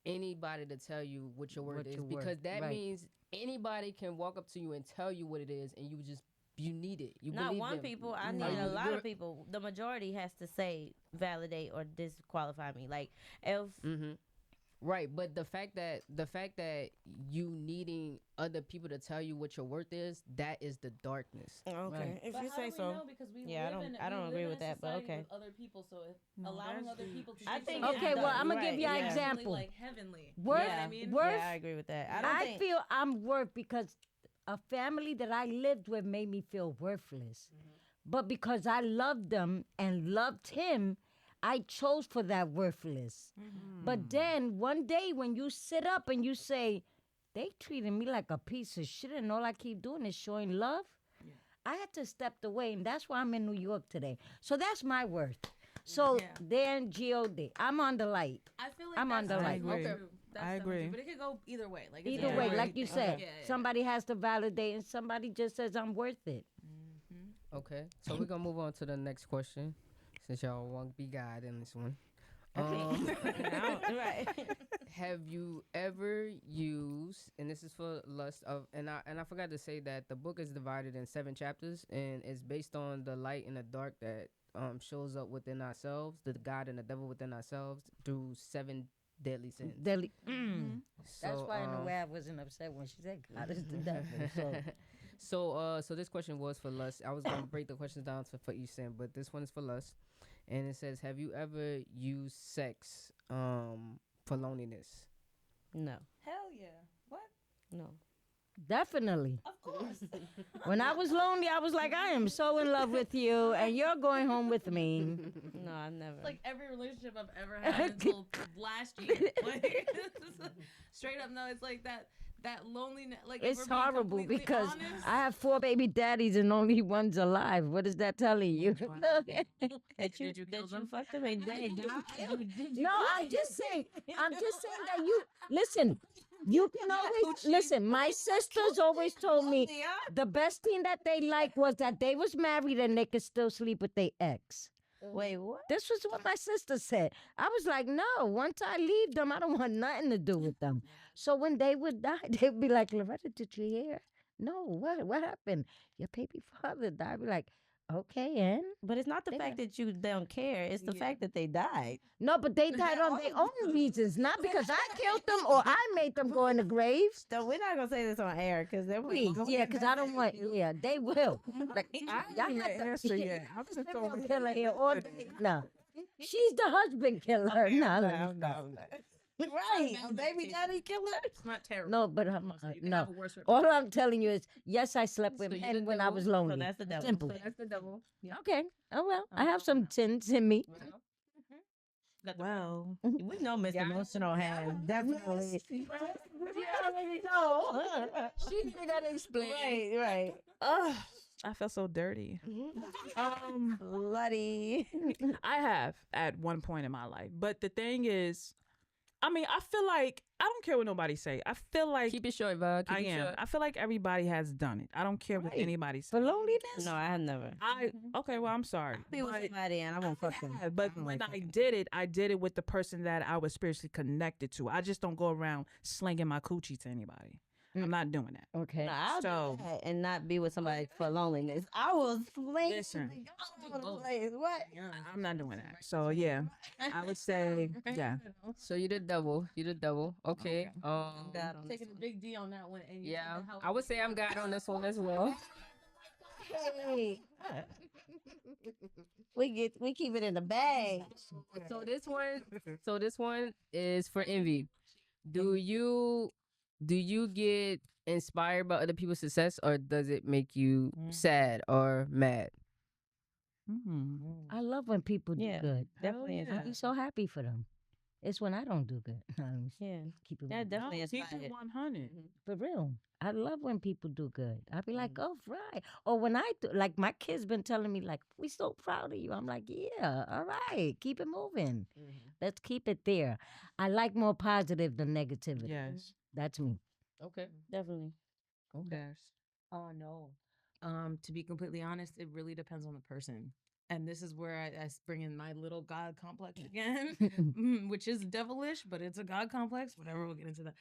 anybody to tell you what your worth What is, your because worth, that right. means anybody can walk up to you and tell you what it is, and you need it. You Not believe one them. people. I need Are a you- lot you're- of people. The majority has to say validate or disqualify me. Like if Right, but the fact that you needing other people to tell you what your worth is, that is the darkness. okay, Right. if But you how say do we so. know? Because we Yeah, live I don't we agree live with in a that, but society okay. with other people, so if No, allowing that's other deep. people to I do think something it's Okay, well, done. I'm gonna Right, give you an yeah. actually, example. like heavenly. Worth, You know what I mean? worth. Yeah, I agree with that. I don't I think. feel I'm worth because a family that I lived with made me feel worthless. But because I loved them and loved him, I chose for that worthless. But then one day when you sit up and you say, they treated me like a piece of shit and all I keep doing is showing love, I had to step away, and that's why I'm in New York today. So that's my worth. So Yeah. then G.O.D. I'm on the light. I feel like I'm on that's the light. definitely I agree. true. That's I definitely agree. true. But it could go either way. Like it's Either a way, majority like you thing. said, Yeah, yeah. somebody has to validate and somebody just says I'm worth it. Okay, so we're gonna move on to the next question, since y'all won't be God in this one. Right. Have you ever used, and this is for lust of, and I forgot to say that the book is divided in 7 chapters, and it's based on the light and the dark that shows up within ourselves, the God and the devil within ourselves through 7 deadly sins. That's So, why in a way I wasn't upset when she said God is the devil. So So this question was for lust. I was gonna break the questions down for each sin, but this one is for lust, and it says, "Have you ever used sex for loneliness?" No. Hell yeah. What? No. Definitely. Of course. When I was lonely, I was like, I am so in love with you, and you're going home with me. No, I never. Like every relationship I've ever had until last year. Like, straight up, no, it's like that loneliness. Like if It's we're being horrible completely because honest, I have 4 baby daddies and only one's alive. What is that telling you? that you fucked them and they No, I'm just saying that you listen. You can always listen. My sisters always told me the best thing that they liked was that they was married and they could still sleep with their ex. Wait, what? This was what my sister said. I was like, no, once I leave them, I don't want nothing to do with them. So when they would die, they'd be like, Loretta, did you hear? No, what happened? Your baby father died. I'd be like, okay, and? But it's not the They fact that you don't care. It's the fact that they died. No, but they died on their own reasons, not because I killed them or I made them go in the grave. So we're not gonna say this on air because they're Please, yeah, because I don't want, yeah, they will. Like, y'all didn't had to- answer yet. I'm just Serial throwing- killer here all day. No. She's the husband killer. No, Right, a baby daddy killer. it's not terrible. no, but You can no. have a worse All I'm telling you is, yes, I slept with So you men the when I devil? was So lonely. that's the devil. Simple. So that's the devil. Yeah. Okay. Oh well, I have some sins in me. Well, We know Mr. Emotional has definitely. We already know. She ain't gotta explain. Right. I feel so dirty. Bloody. I have at one point in my life, but the thing is, I mean, I feel like I don't care what nobody say. I feel like Keep it short, Val. Keep I it am. short. I feel like everybody has done it. I don't care what Right. anybody says. For loneliness? No, I have never. Okay, well, I'm sorry. Be with somebody and I won't fuck them. Yeah, but when I did it with the person that I was spiritually connected to. I just don't go around slinging my coochie to anybody. I'm not doing that. Okay. Nah, I'll So- do that and not be with somebody for loneliness. I was Listen. What? I'm not doing that. So yeah, I would say yeah. So you did double. You did double. Okay. God on this Taking a big D on that one. And you Yeah, said how- I would say I'm God on this one as well. Hey. we keep it in the bag. So this one is for Envy. Do you get inspired by other people's success, or does it make you sad or mad? I love when people do Yeah, good. definitely. Hell yeah. I'm so happy for them. It's when I don't do good. Yeah, Keep it that real. definitely No, keep inspired. it 100. For real. I love when people do good. I be like, oh, right. Or when I do, like my kids been telling me, like, we so proud of you. I'm like, yeah, all right. Keep it moving. Let's keep it there. I like more positive than negativity. Yes. That's me. Okay. Definitely. Yes. Oh no. To be completely honest, it really depends on the person. And this is where I bring in my little God complex again, which is devilish, but it's a God complex. Whatever, we'll get into that.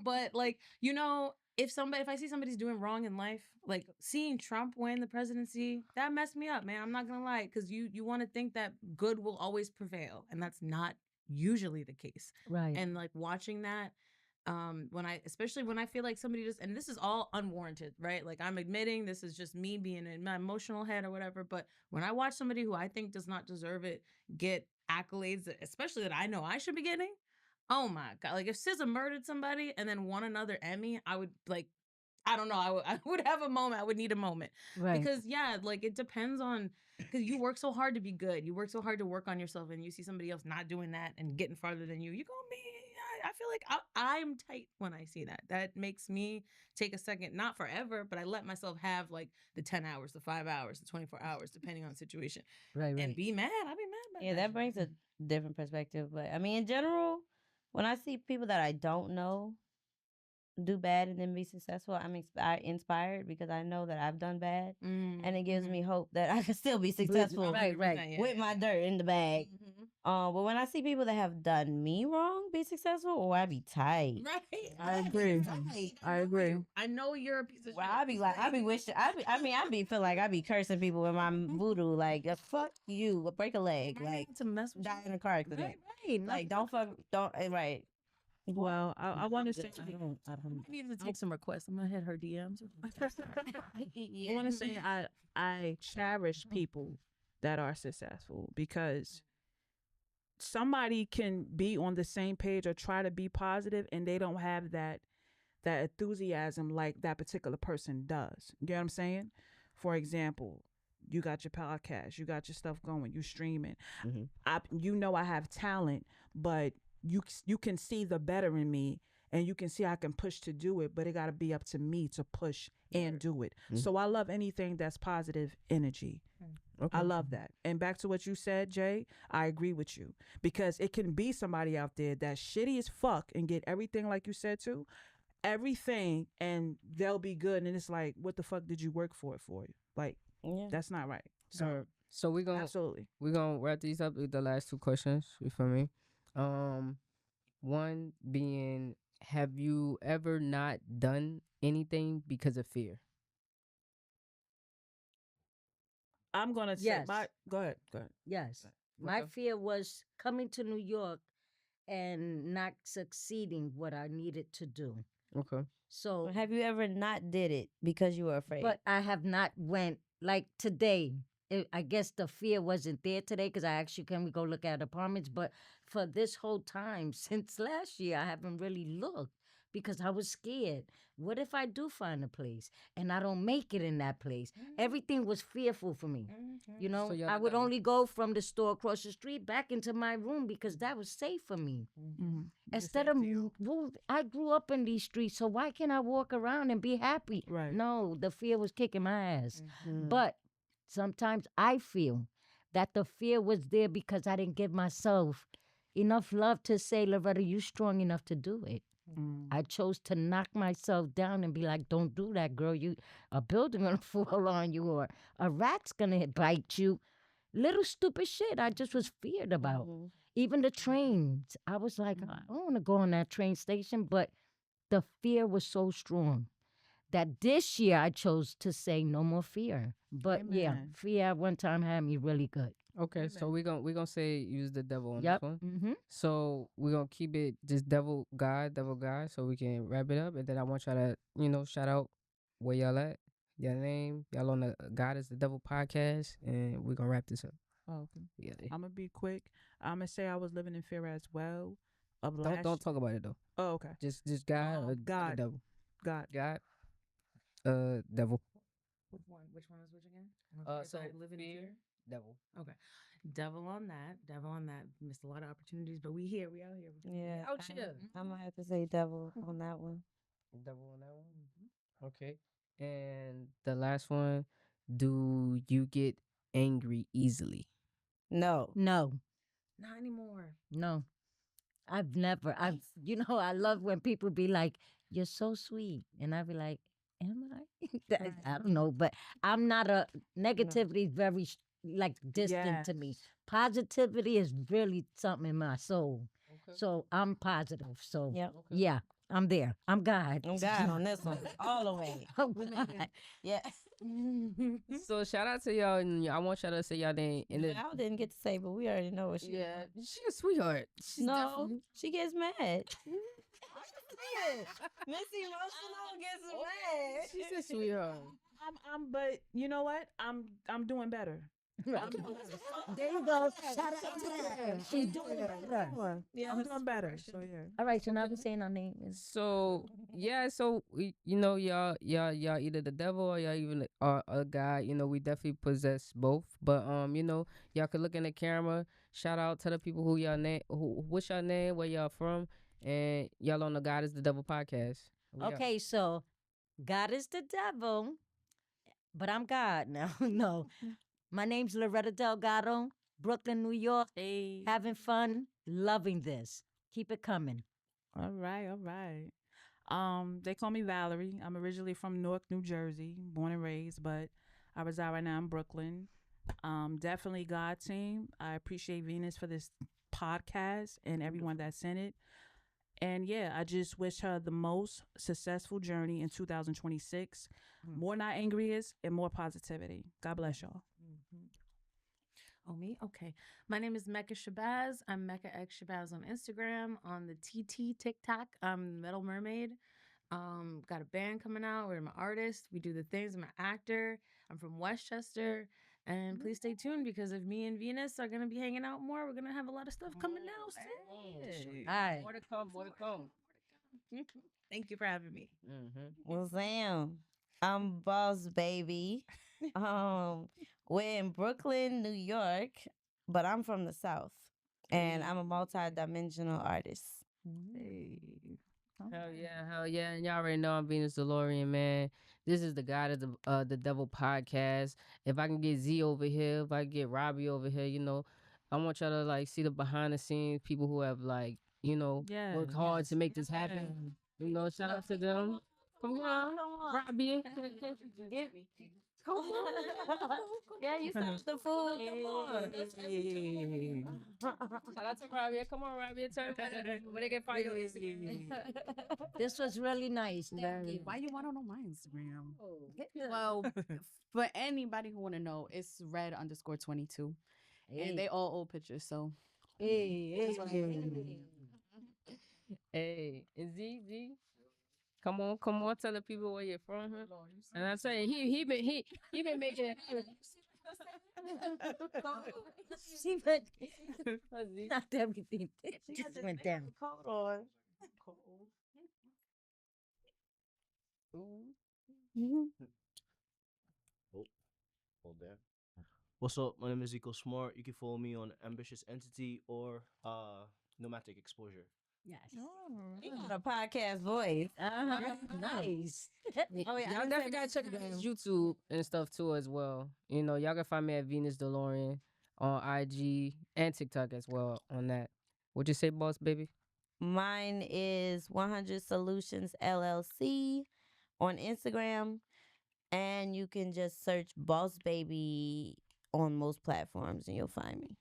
But like, if I see somebody's doing wrong in life, like seeing Trump win the presidency, that messed me up, man. I'm not gonna lie, because you want to think that good will always prevail, and that's not usually the case. Right. And like watching that, especially when I feel like somebody just, and this is all unwarranted, right? Like I'm admitting this is just me being in my emotional head or whatever. But when I watch somebody who I think does not deserve it get accolades, especially that I know I should be getting, oh my God. Like if SZA murdered somebody and then won another Emmy, I would like, I don't know. I would have a moment. I would need a moment. Right. Because yeah, like it depends on, because you work so hard to be good. You work so hard to work on yourself, and you see somebody else not doing that and getting farther than you. You're gonna be. I feel like I'm tight when I see that. That makes me take a second, not forever, but I let myself have like the 10 hours, the 5 hours, the 24 hours, depending on the situation, Right. and Right. be mad. I'll be mad. About Yeah, that brings a different perspective. But I mean, in general, when I see people that I don't know do bad and then be successful, I'm inspired because I know that I've done bad, and it gives me hope that I can still be successful Right. Right. with my dirt in the bag. But when I see people that have done me wrong be successful, I be tight. Right. I agree. I agree. I know you're a piece of Well, shit. I be wishing, feel like I be cursing people with my voodoo, like, fuck you, break a leg, like, to mess with die in a car accident. Right. Like, don't, right. Well, I want to say I don't. I need to take some requests. I'm gonna hit her DMs. I want to say I cherish people that are successful, because somebody can be on the same page or try to be positive and they don't have that enthusiasm like that particular person does. You know what I'm saying? For example, you got your podcast, you got your stuff going, you streaming. I have talent, but you can see the better in me, and you can see I can push to do it, but it got to be up to me to push and do it. So I love anything that's positive energy. I love that. And back to what you said, Jay, I agree with you, because it can be somebody out there that's shitty as fuck and get everything, like you said too, everything, and they'll be good, and it's like, what the fuck did you work for it for? Like, Yeah. that's not right. So So we're absolutely. gonna wrap these up with the last two questions. You feel me? One being, have you ever not done anything because of fear? I'm gonna say Yes. go ahead. Yes. My Okay. fear was coming to New York and not succeeding what I needed to do. Okay. So, Have you ever not did it because you were afraid? but I have not went like today. I guess the fear wasn't there today because I asked you, can we go look at apartments? But for this whole time since last year, I haven't really looked because I was scared. What if I do find a place and I don't make it in that place? Everything was fearful for me. You know, So you I have would that- only go from the store across the street back into my room because that was safe for me. Instead of I grew up in these streets, so why can't I walk around and be happy? Right. No, the fear was kicking my ass. But sometimes I feel that the fear was there because I didn't give myself enough love to say, Loretta, you strong enough to do it. I chose to knock myself down and be like, don't do that, girl. A building gonna fall on you, or a rat's gonna bite you. Little stupid shit I just was feared about. Even the trains. I was like, I don't want to go on that train station, but the fear was so strong that this year I chose to say no more fear. But yeah, Amen. fear at one time had me really good. Okay, so we gonna say use the devil on Yep. this one. Mm-hmm. So we're gonna keep it just devil God, so we can wrap it up. And then I want y'all to, shout out where y'all at, your name, y'all on the God is the Devil podcast, and we're gonna wrap this up. Oh, okay. Yeah. I'm gonna be quick. I'm gonna say I was living in fear as well. Of Don't talk about it though. Oh, okay. Just God or God. the devil. God. God, devil. Which one? Which one is which again? So I live in fear. devil. Okay. Devil on that. Devil on that. Missed a lot of opportunities, but we here. We out here. Yeah. Out here. I'm gonna have to say devil on that one. Devil on that one. Okay. And the last one, do you get angry easily? No. No, Not anymore. no. I love when people be like, you're so sweet. And I be like, am I? I don't know, but I'm not negativity is very like distant to me. Yes. Positivity is really something in my soul. Okay. So I'm positive. So Yep. yeah, I'm there. I'm God. I'm God on this one. All the way. I'm God. Yeah. So shout out to y'all, and I want y'all to say y'all name. And then, Val didn't get to say, but we already know what she. yeah, she's a sweetheart. She's No, definitely- she gets mad. Missy emotional gets mad. she's a sweetheart. But you know what? I'm doing better. There you go. Shout out to her. She's doing it better. Yeah. I'm doing better. So yeah. All right, so now we're saying our name is So yeah, so y'all either the devil or y'all even a guy. We definitely possess both. But y'all could look in the camera. Shout out to the people who y'all name, what's your name, where y'all from, and y'all on the God is the Devil podcast. We out. okay. So God is the devil, but I'm God now. No, my name's Loretta Delgado, Brooklyn, New York. Hey. Having fun, loving this. Keep it coming. All right, all right. They call me Valerie. I'm originally from Newark, New Jersey, born and raised, but I reside right now in Brooklyn. Definitely God team. I appreciate Venus for this podcast and everyone that's in it. And yeah, I just wish her the most successful journey in 2026. More not angriest and more positivity. God bless y'all. Oh, me? Okay. My name is Mecca Shabazz. I'm Mecca X Shabazz on Instagram. On the TT TikTok, I'm Metal Mermaid. Got a band coming out. We're my artist. We do the things. I'm an actor. I'm from Westchester. And please stay tuned because if me and Venus are gonna be hanging out more, we're gonna have a lot of stuff coming out soon. All right. More to come. More to come. Thank you for having me. Mm-hmm. Well, Sam, I'm Boss Baby. We're in Brooklyn, New York, but I'm from the South, and I'm a multi-dimensional artist. Hell yeah. And y'all already know I'm Venus DeLorean, man. This is the God of the Devil podcast. If I can get Z over here, if I can get Robbie over here, I want y'all to like see the behind the scenes people who have like, worked hard to make this happen. Shout out to them. Come on, Robbie. Come on. Yeah, you served the food. Come on. Shout out to Robbie. Come on, Robbie. Turn where they can find you. This was really nice. Thank you. Why you want to know my Instagram? Well, for anybody who want to know, it's red_22. And they all old pictures, so. Hey. Hey, and Z. Come on, tell the people where you're from. Huh? And I'm saying he been making it. She went, not everything. It just went down. Coat on. Hold there. What's up? My name is Eco Smart. You can follow me on Ambitious Entity or Nomadic Exposure. Yes. You got a podcast voice. Nice. Oh, yeah, Y'all definitely gotta check out his YouTube and stuff too as well. Y'all can find me at Venus DeLorean on IG and TikTok as well on that. What'd you say, boss baby? Mine is 100 Solutions LLC on Instagram, and you can just search Boss Baby on most platforms, and you'll find me.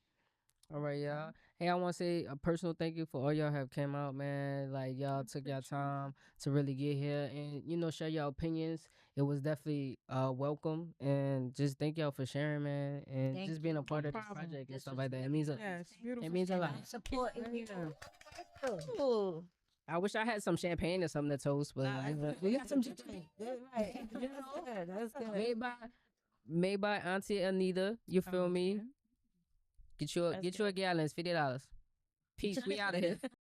All right, y'all. Hey, I want to say a personal thank you for all y'all have came out, man. Like y'all took your time to really get here and share your opinions. It was definitely welcome, and just thank y'all for sharing, man, and Thank just being a you. part No of this problem. project and This stuff was like that. It means a, Yes, beautiful. it means a And lot. I'm supporting you. Ooh. I wish I had some champagne or something to toast, but we got some That's right. That's good. made by Auntie Anita. You feel me? Okay. Get you That's a gallon. It's $50. Peace. We out of here.